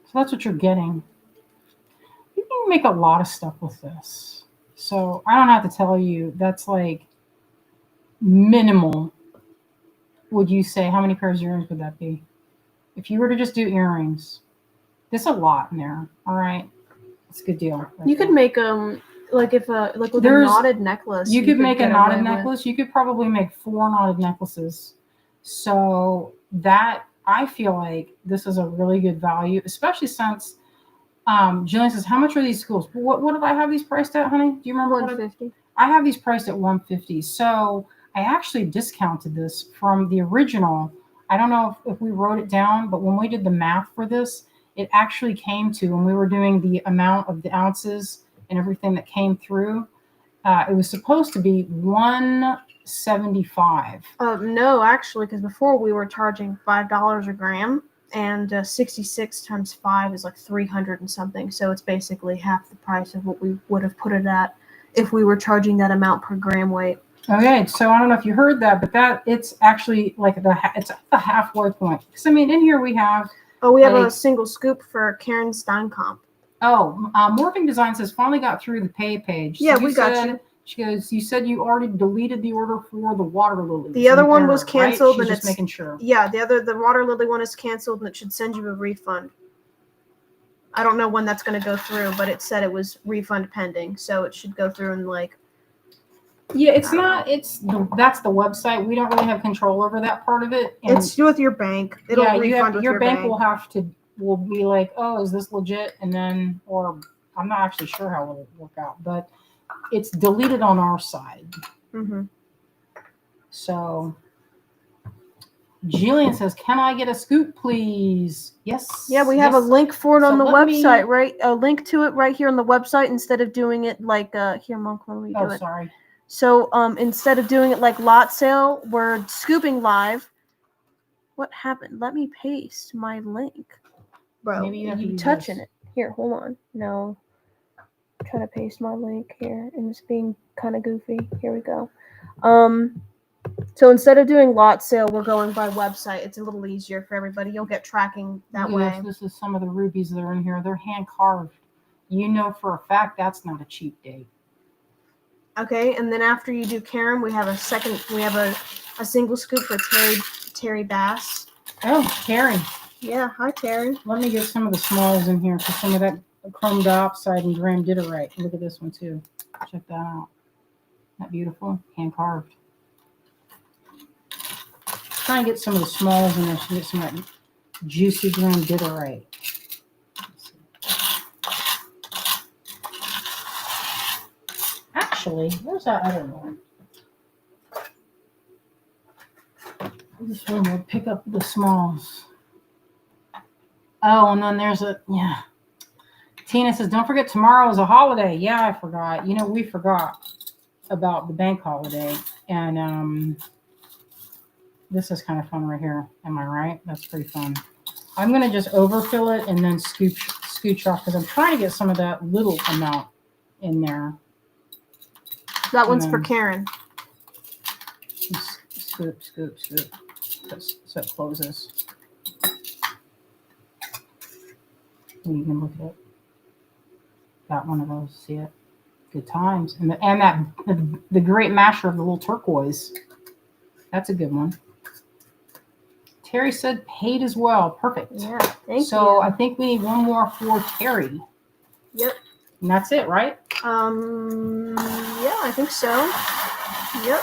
So that's what you're getting. You can make a lot of stuff with this. So I don't have to tell you, that's like minimal. Would you say, how many pairs of earrings would that be? If you were to just do earrings, there's a lot in there. All right. It's a good deal. You could make like with a knotted necklace. You could make a knotted necklace. You could probably make 4 knotted necklaces. So that, I feel like this is a really good value, especially since Jillian says, how much are these schools? What did I have these priced at, honey? Do you remember? $150. I have these priced at $150. So I actually discounted this from the original. I don't know if we wrote it down, but when we did the math for this, it actually came to, when we were doing the amount of the ounces and everything that came through, it was supposed to be $175. No, actually, because before we were charging $5 a gram, and 66 times 5 is like 300 and something. So it's basically half the price of what we would have put it at if we were charging that amount per gram weight. Okay, so I don't know if you heard that, but it's actually like it's at the halfway point. Because I mean, in here we have. Oh, we have a single scoop for Karen Steinkamp. Oh, Morphing Design says finally got through the pay page. Yeah, we got you. She goes, you said you already deleted the order for the water lilies. The other one was canceled, right? She's and just making sure. Yeah, the water lily one is canceled, and it should send you a refund. I don't know when that's going to go through, but it said it was refund pending, so it should go through in like. Yeah, it's not. That's the website. We don't really have control over that part of it. And it's with your bank. It'll refund with your bank. Will be like, oh, is this legit? And then, or I'm not actually sure how it'll work out, but it's deleted on our side. Mm-hmm. So, Jillian says, "Can I get a scoop, please?" Yes. Yeah, we have a link for it on the website, right? A link to it right here on the website instead of doing it like here, Monk. When we do it. Oh, sorry. So, instead of doing it like lot sale, we're scooping live. What happened? Let me paste my link. Bro, maybe you touching it. Here, hold on. No. I'm trying to paste my link here, and it's being kind of goofy. Here we go. So instead of doing lot sale, we're going by website. It's a little easier for everybody. You'll get tracking that way. This is some of the rubies that are in here. They're hand carved. You know for a fact that's not a cheap date. Okay, and then after you do Karen, we have a single scoop for Terry Bass. Oh, Terry. Yeah, hi Terry. Let me get some of the smalls in here for some of that chrome diopside and grandidierite. Look at this one too. Check that out. Isn't that beautiful? Hand carved. Try and get some of the smalls in there so you get some of that juicy grandidierite. Actually, where's that other one? This one will pick up the smalls. Oh, and then there's Tina says, don't forget tomorrow is a holiday. Yeah, I forgot. We forgot about the bank holiday. And this is kind of fun right here. Am I right? That's pretty fun. I'm going to just overfill it and then scooch off because I'm trying to get some of that little amount in there. That one's for Karen. Scoop. So it closes. You can look at it. Got one of those. See it? Good times. And the great masher of the little turquoise. That's a good one. Terry said paid as well. Perfect. Yeah, thank you. So I think we need one more for Terry. Yep. And that's it, right? Yeah, I think so. Yep.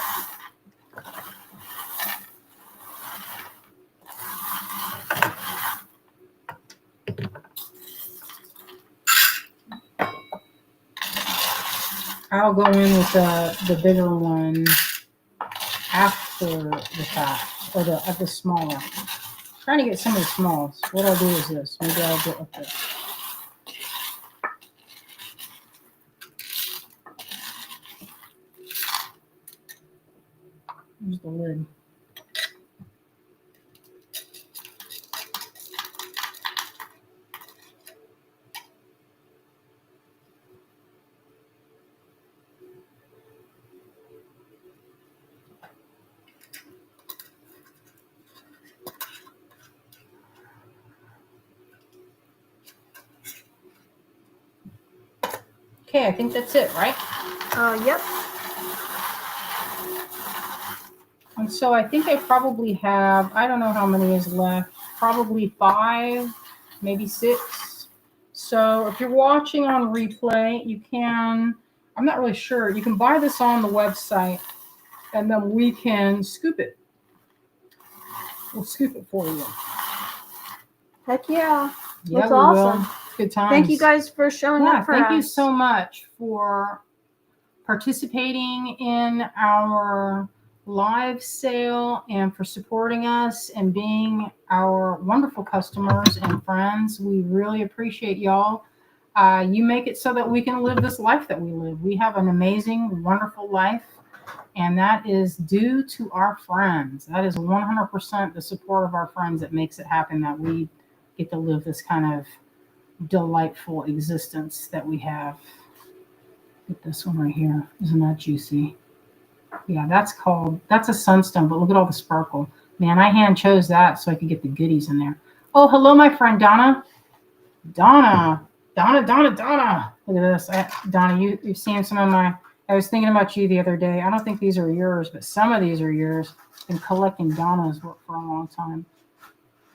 I'll go in with the bigger one after the fact, or the smaller. Trying to get some of the smalls. What I'll do is this. Maybe I'll get with this. Here's the lid. Okay, I think that's it, right? Yep. And so I think I probably have, I don't know how many is left, probably 5, maybe 6. So if you're watching on replay, you can, I'm not really sure, you can buy this on the website and then we can scoop it. We'll scoop it for you. Heck yeah. Yeah, that's awesome. Will. Good times. Thank you guys for showing up for us. Thank you so much for participating in our live sale and for supporting us and being our wonderful customers and friends. We really appreciate y'all. You make it so that we can live this life that we live. We have an amazing, wonderful life, and that is due to our friends. That is 100% the support of our friends that makes it happen, that we get to live this kind of delightful existence that we have. Get this one right here. Isn't that juicy? Yeah, that's a sunstone, but look at all the sparkle. Man, I hand chose that so I could get the goodies in there. Oh, hello, my friend Donna. Donna, Donna. Look at this. Donna, you've seen some of my, I was thinking about you the other day. I don't think these are yours, but some of these are yours. Been collecting Donna's work for a long time.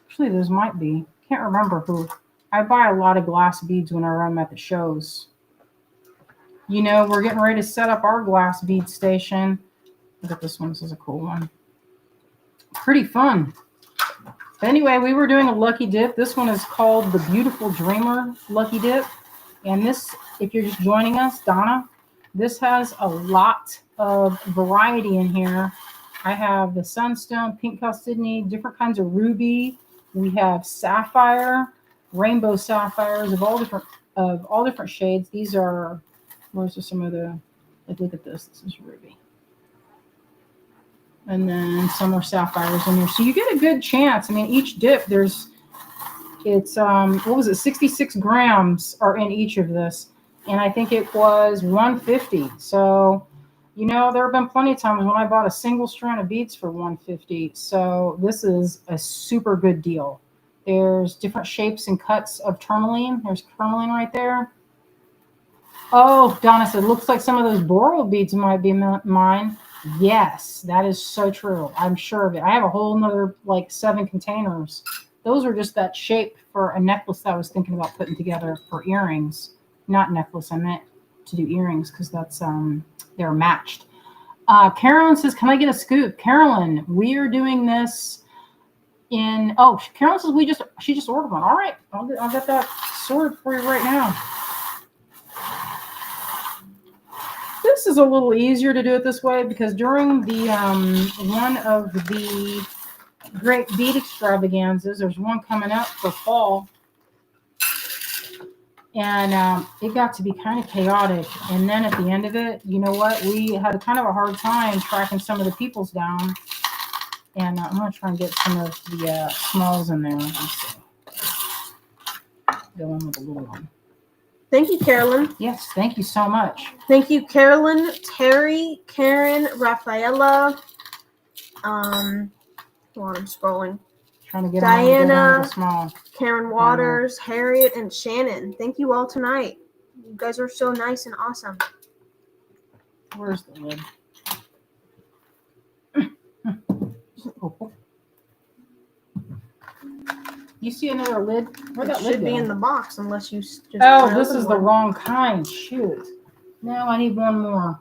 Actually, those might be. Can't remember who. I buy a lot of glass beads whenever I'm at the shows. You know, we're getting ready to set up our glass bead station. Look at this one. This is a cool one. Pretty fun. But anyway, we were doing a lucky dip. This one is called the Beautiful Dreamer Lucky Dip. And this, if you're just joining us, Donna, this has a lot of variety in here. I have the sunstone, pink chalcedony, different kinds of ruby. We have sapphire, rainbow sapphires of all different shades. These are, where's some of the, like, look at this. This is ruby. And then some are sapphires in here. So you get a good chance. I mean, each dip, it's, what was it, 66 grams are in each of this. And I think it was 150. So, you know, there have been plenty of times when I bought a single strand of beads for 150. So this is a super good deal. There's different shapes and cuts of tourmaline. There's tourmaline right there. Oh, Donna said, looks like some of those boral beads might be mine. Yes, that is so true. I'm sure of it. I have a whole nother like 7 containers. Those are just that shape for a necklace that I was thinking about putting together for earrings. Not necklace, I meant to do earrings because that's they're matched. Carolyn says, can I get a scoop? Carolyn, we are doing this in, oh, Carolyn says she just ordered one. All right, I'll get that sorted for you right now. This is a little easier to do it this way because during the one of the great bead extravaganzas, there's one coming up for fall, and it got to be kind of chaotic. And then at the end of it, you know what? We had kind of a hard time tracking some of the peoples down. And I'm going to try and get some of the smalls in there. Let's see. Go in with a little one. Thank you, Carolyn. Yes, thank you so much. Thank you, Carolyn, Terry, Karen, Rafaela. Hold on, I'm scrolling. Trying to get Diana, small. Karen Waters, Harriet, and Shannon. Thank you all tonight. You guys are so nice and awesome. Where's the lid? Oh. You see another lid? Where'd that lid should be go? in the box unless you just. Oh, this is the wrong kind. Shoot. No, I need one more.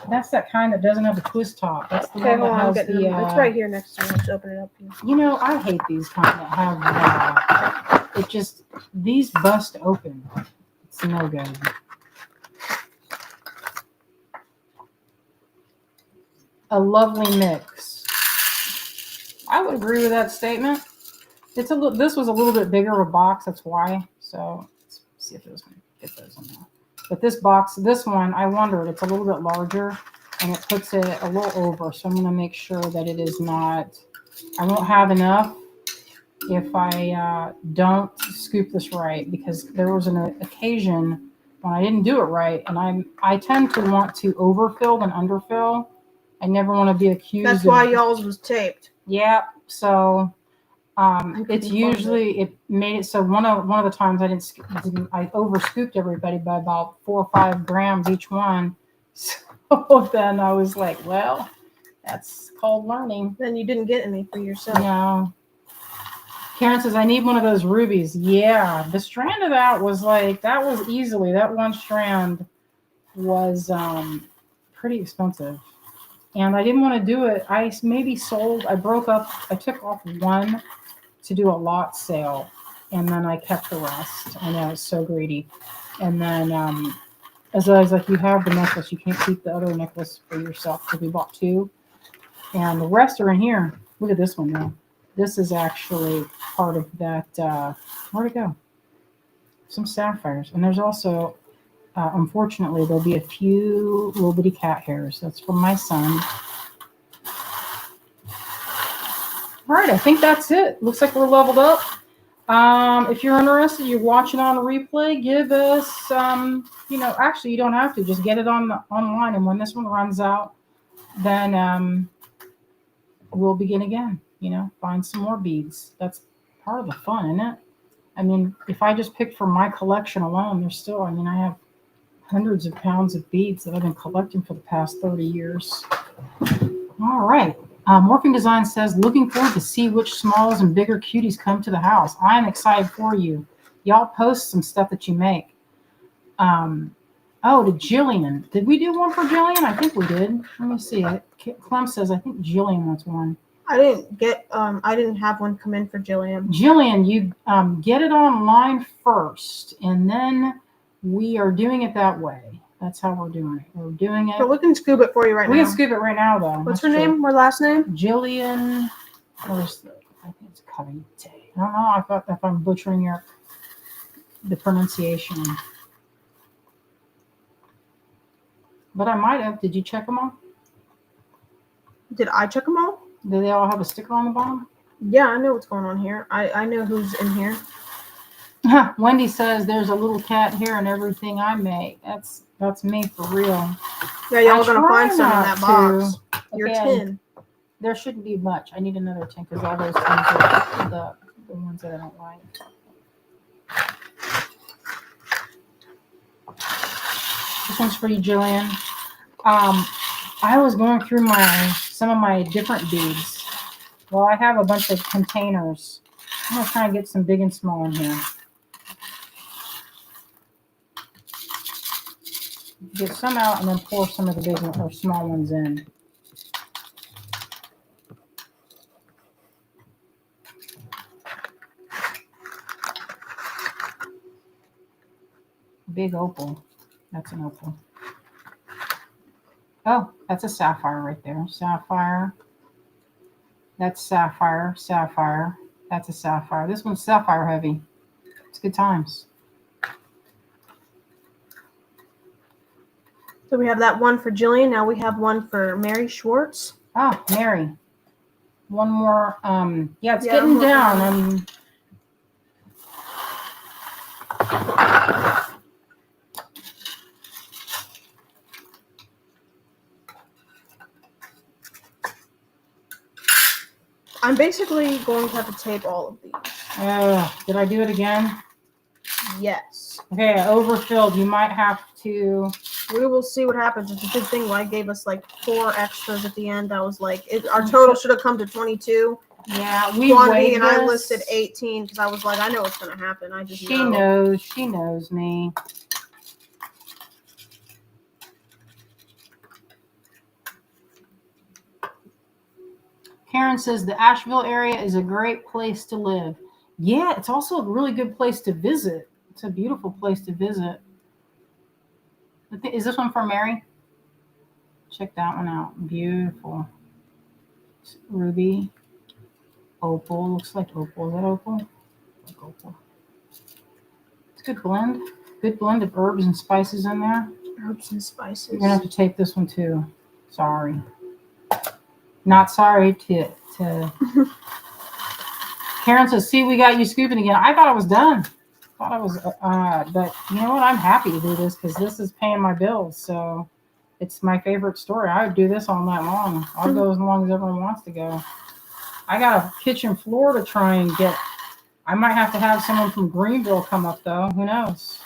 That's that kind that doesn't have the twist top. That's the one that has the. It's right here next to me. Let's open it up here. You know, I hate these kind that have. It just, these bust open. It's no good. A lovely mix. I would agree with that statement. It's this was a little bit bigger of a box, that's why. So let's see if those can fit those in there. But this box, this one, I wondered, it's a little bit larger and it puts it a little over. So I'm going to make sure that it is not, I won't have enough if I don't scoop this right, because there was an occasion when I didn't do it right, and I tend to want to overfill than underfill. I never want to be accused. That's why y'all's was taped. Yeah. So it's usually, it made it so one of the times I over scooped everybody by about 4 or 5 grams each one. So then I was like, well, that's called learning. Then you didn't get any for yourself. No. Karen says, I need one of those rubies. Yeah, the strand of that was like, that was easily, that one strand was pretty expensive. And I didn't want to do it. I took off one to do a lot sale, and then I kept the rest. I know, it's so greedy. And then as I was like, you have the necklace, you can't keep the other necklace for yourself, because we bought 2. And the rest are in here. Look at this one now. This is actually part of that, where'd it go? Some sapphires. And there's also, unfortunately, there'll be a few little bitty cat hairs. That's from my son. All right, I think that's it. Looks like we're leveled up. If you're interested, you're watching on a replay, give us, actually, you don't have to. Just get it online. And when this one runs out, then we'll begin again. Find some more beads. That's part of the fun, isn't it? I mean, if I just picked from my collection alone, there's still, I mean, I have hundreds of pounds of beads that I've been collecting for the past 30 years. All right. Morphing Design says, looking forward to see which smalls and bigger cuties come to the house. I'm excited for you. Y'all post some stuff that you make. Oh, to Jillian. Did we do one for Jillian? I think we did. Let me see. Clem says, I think Jillian wants one. I didn't have one come in for Jillian. Jillian, you get it online first, and then we are doing it that way. That's how we're doing it. We're doing it. But we can scoop it for you right now. We can scoop it right now, though. What's her name? Her last name? Jillian. I think it's Covington. I don't know. I thought if I'm butchering the pronunciation. But I might have. Did you check them all? Did I check them all? Do they all have a sticker on the bottom? Yeah, I know what's going on here. I know who's in here. Wendy says there's a little cat here in everything I make. That's me for real. Yeah, y'all are gonna find some in that box. Your tin. There shouldn't be much. I need another tin because all those tins are the ones that I don't like. This one's for you, Jillian. I was going through some of my different beads. Well, I have a bunch of containers. I'm gonna try and get some big and small in here. Get some out and then pour some of the big or small ones in. Big opal. That's an opal. Oh, that's a sapphire right there. Sapphire. That's sapphire. Sapphire. That's a sapphire. This one's sapphire heavy. It's good times. So we have that one for Jillian. Now we have one for Mary Schwartz. Oh, Mary. One more. Yeah, it's getting down. I'm basically going to have to tape all of these. Did I do it again? Yes. Okay, I overfilled. You might have to. We will see what happens. It's a good thing I gave us like 4 extras at the end. I was like, our total should have come to 22. Yeah, we quantity, and I listed 18 because I was like, I know what's going to happen. I just know. She knows me. Karen says the Asheville area is a great place to live. Yeah, it's also a really good place to visit. It's a beautiful place to visit. Is this one for Mary? Check that one out. Beautiful. It's ruby. Opal. Looks like opal. Is that opal? Like opal. It's a good blend. Good blend of herbs and spices in there. Herbs and spices. You're going to have to tape this one too. Sorry. Not sorry to Karen says, see, we got you scooping again. I thought I was done. But you know what? I'm happy to do this because this is paying my bills. So it's my favorite story. I would do this all night long. I'll go as long as everyone wants to go. I got a kitchen floor to try and get. I might have to have someone from Greenville come up though. Who knows?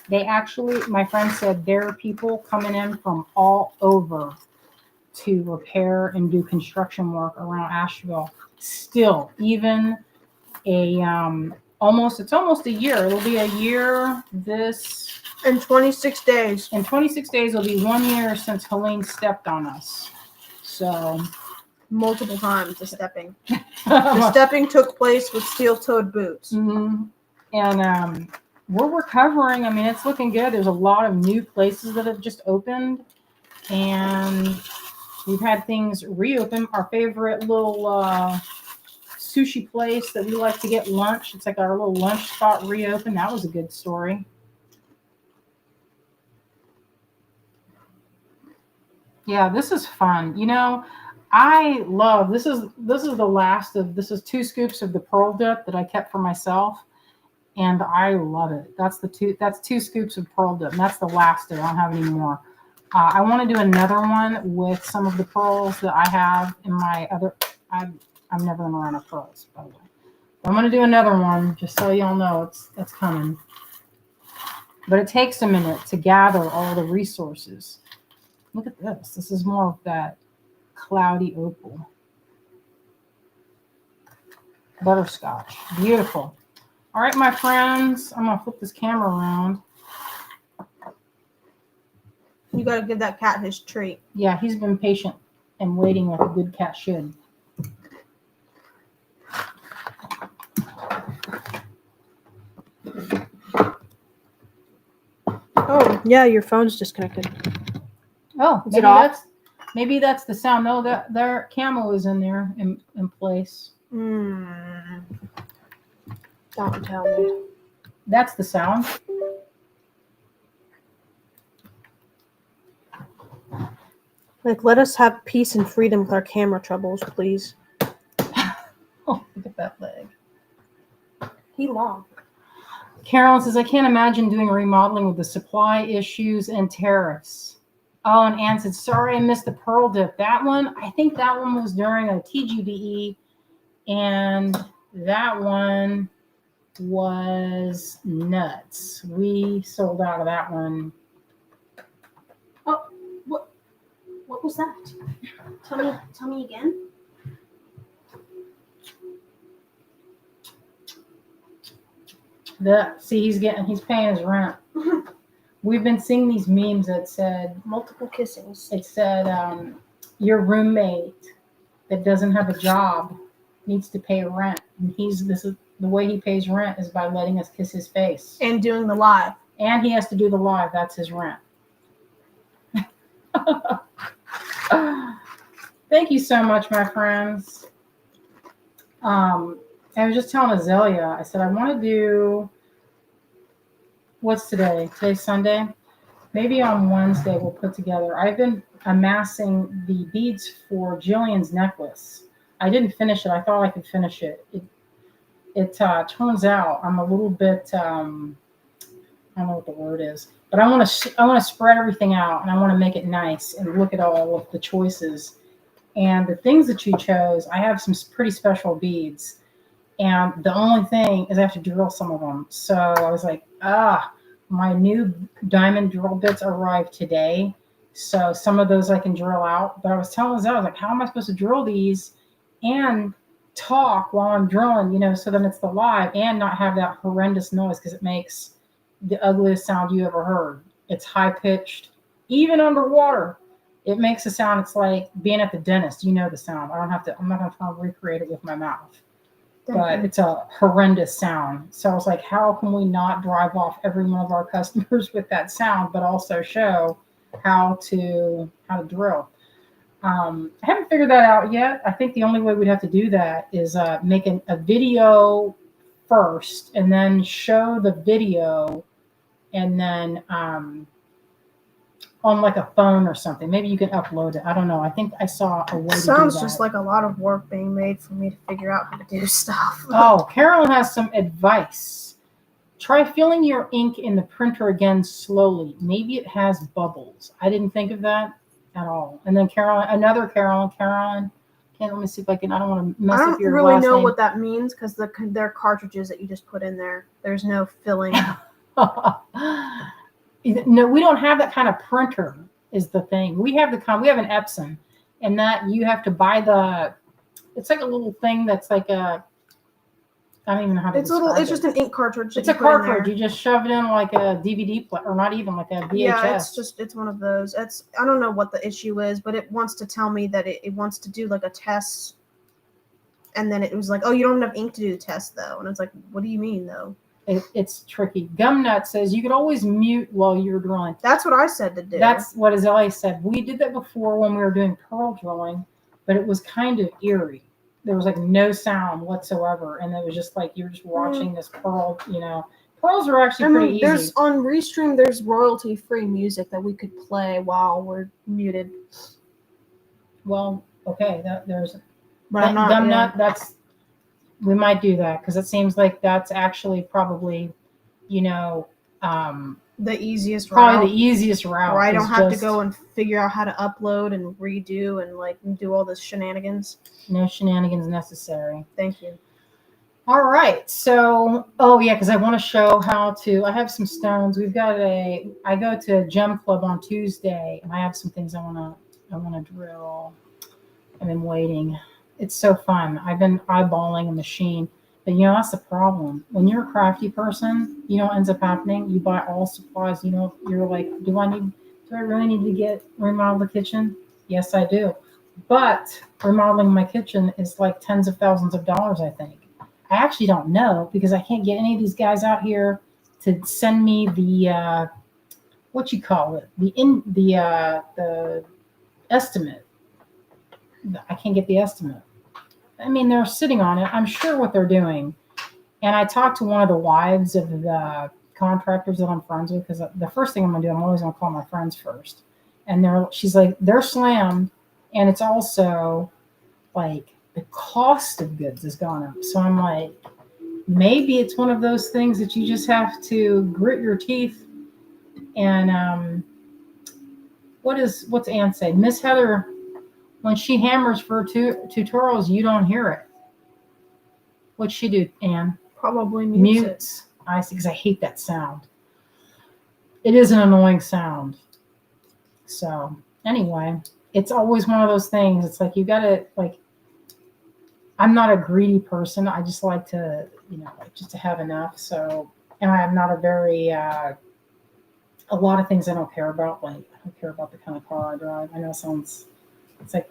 They actually, my friend said there are people coming in from all over to repair and do construction work around Asheville. Still, even it's almost a year. It'll be a year in 26 days. In 26 days, it'll be 1 year since Helene stepped on us. So multiple times the stepping. The stepping took place with steel-toed boots. Mm-hmm. And we're recovering. I mean, it's looking good. There's a lot of new places that have just opened, and we've had things reopen. Our favorite little sushi place that we like to get lunch. It's like our little lunch spot reopened. That was a good story. Yeah, this is fun. You know, I love this is the last of this is 2 scoops of the pearl dip that I kept for myself, and I love it. That's 2 scoops of pearl dip, and that's the last of it. I don't have any more. I want to do another one with some of the pearls that I have in my other. I'm never going to run out of pearls, by the way. I'm going to do another one, just so y'all know that's coming. But it takes a minute to gather all the resources. Look at this. This is more of that cloudy opal. Butterscotch. Beautiful. All right, my friends. I'm going to flip this camera around. You got to give that cat his treat. Yeah, he's been patient and waiting like a good cat should. Oh, yeah, your phone's disconnected. Oh, is it off? Maybe that's the sound. No, that their camo is in there in place. Don't tell me. That's the sound. Like, let us have peace and freedom with our camera troubles, please. Oh, look at that leg. He long. Carolyn says, I can't imagine doing remodeling with the supply issues and tariffs. Oh, and Ann said, sorry, I missed the pearl dip. That one, I think that one was during a TGBE, and that one was nuts. We sold out of that one. Oh, what was that? Tell me again. He's paying his rent. We've been seeing these memes that said Multiple kissings. it said your roommate that doesn't have a job needs to pay rent, and this is the way he pays rent is by letting us kiss his face, And doing the live. and he has to do the live. That's his rent. Thank you so much, my friends. I was just telling Azalea, I said, I want to do, what's today? Today's Sunday. Maybe on Wednesday we'll put together. I've been amassing the beads for Jillian's necklace. I didn't finish it. I thought I could finish it. It turns out I'm a little bit, I don't know what the word is, but I want to spread everything out, and I want to make it nice and look at all of the choices. And the things that you chose, I have some pretty special beads. And the only thing is I have to drill some of them. So I was like, my new diamond drill bits arrived today. So some of those I can drill out. But I was telling Zell, I was like, how am I supposed to drill these and talk while I'm drilling, so then it's the live and not have that horrendous noise, because it makes the ugliest sound you ever heard. It's high pitched, even underwater. It makes a sound. It's like being at the dentist. You know the sound. I'm not going to try and recreate it with my mouth. But it's a horrendous sound. So I was like, how can we not drive off every one of our customers with that sound, but also show how to drill? I haven't figured that out yet. I think the only way we'd have to do that is make a video first, and then show the video, and then on like a phone or something. Maybe you can upload it. I don't know. I think I saw a way to do that. Sounds just like a lot of work being made for me to figure out how to do stuff. Oh, Carolyn has some advice. Try filling your ink in the printer again slowly. Maybe it has bubbles. I didn't think of that at all. And then Carolyn, let me see if I don't want to mess up your really last know name. what that means, because they're cartridges that you just put in there. There's no filling. No, we don't have that kind of printer is the thing. We have we have an Epson, and that you have to buy it's like a little thing that's like I don't even know how to describe it. It's just an ink cartridge. It's a cartridge. You just shove it in like a DVD player, or not even like a VHS. Yeah, it's one of those. I don't know what the issue is, but it wants to tell me that it wants to do like a test, and then it was like, oh, you don't have enough ink to do the test though, and it's like, what do you mean though? It's tricky. Gumnut says you could always mute while you're drilling. That's what I said to do. That's what Azalea said. We did that before when we were doing pearl drilling, but it was kind of eerie. There was like no sound whatsoever, and it was just like you're just watching this pearl. Pearls are actually pretty easy. There's on Restream. There's royalty-free music that we could play while we're muted. Well, okay, there's But I'm not. Gumnut. We might do that, because it seems like that's actually probably, the easiest probably route. the easiest route. Or I don't have to go and figure out how to upload and redo and do all this shenanigans. No shenanigans necessary. Thank you. All right. So, oh yeah, because I want to show how to. I have some stones. I go to Gem Club on Tuesday, and I have some things I want to drill. I've been waiting. It's so fun. I've been eyeballing a machine, but that's the problem. When you're a crafty person, what ends up happening? You buy all supplies. You're like, do I really need to remodel the kitchen? Yes, I do. But remodeling my kitchen is like tens of thousands of dollars, I think. I actually don't know because I can't get any of these guys out here to send me the what you call it, the estimate. I can't get the estimate. I mean, they're sitting on it. I'm sure what they're doing. And I talked to one of the wives of the contractors that I'm friends with, because the first thing I'm gonna do, I'm always gonna call my friends first. And she's like, they're slammed, and it's also like the cost of goods has gone up. So I'm like, maybe it's one of those things that you just have to grit your teeth. And what's Ann say? Miss Heather, when she hammers for tutorials, you don't hear it. What'd she do, Ann? Probably mutes. I see, because I hate that sound. It is an annoying sound. So anyway, it's always one of those things. It's like you gotta like. I'm not a greedy person. I just like to, just to have enough. So, and I am not a very a lot of things I don't care about. Like I don't care about the kind of car I drive. I know it sounds. It's like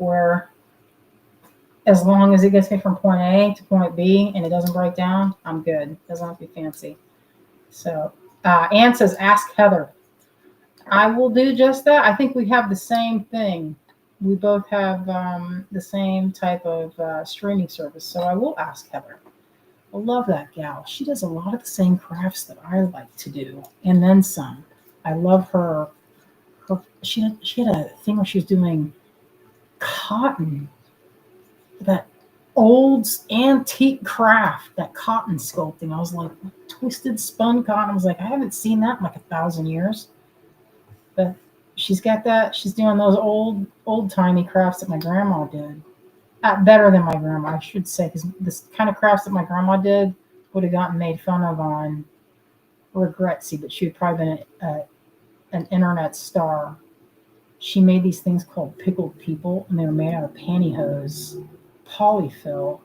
as long as it gets me from point A to point B and it doesn't break down, I'm good. It doesn't have to be fancy. So Ann says, ask Heather. I will do just that. I think we have the same thing. We both have the same type of streaming service. So I will ask Heather. I love that gal. She does a lot of the same crafts that I like to do, and then some. I love her. She had a thing where she was doing cotton, that old antique craft, that cotton sculpting. I was like, twisted spun cotton. I was like, I haven't seen that in like 1,000 years. But she's got that. She's doing those old timey crafts that my grandma did. Better than my grandma, I should say, because this kind of crafts that my grandma did would have gotten made fun of on Regretsy, but she would probably been an internet star. She made these things called pickled people, and they were made out of pantyhose, polyfill,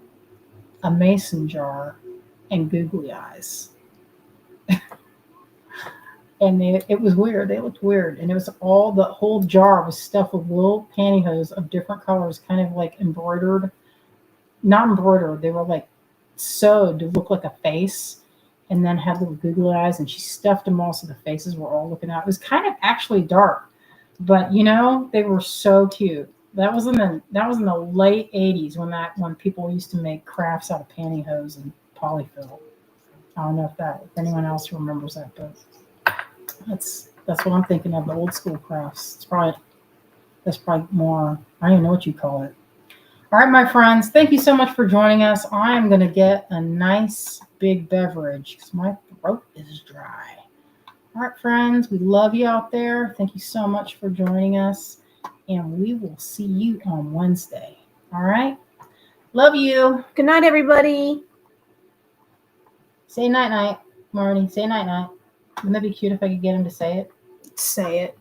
a mason jar, and googly eyes. And it was weird. They looked weird, and it was the whole jar was stuffed with little pantyhose of different colors, kind of like embroidered. Not embroidered. They were like sewed to look like a face, and then had little googly eyes. And she stuffed them all so the faces were all looking out. It was kind of actually dark, but they were so cute. That was in the late '80s when people used to make crafts out of pantyhose and polyfill. I don't know if anyone else remembers that, but that's what I'm thinking of, the old school crafts. That's probably more. I don't even know what you call it. All right, my friends, thank you so much for joining us. I'm going to get a nice big beverage because my throat is dry. All right, friends, we love you out there. Thank you so much for joining us, and we will see you on Wednesday. All right? Love you. Good night, everybody. Say night-night, Marty. Say night-night. Wouldn't that be cute if I could get him to say it? Say it.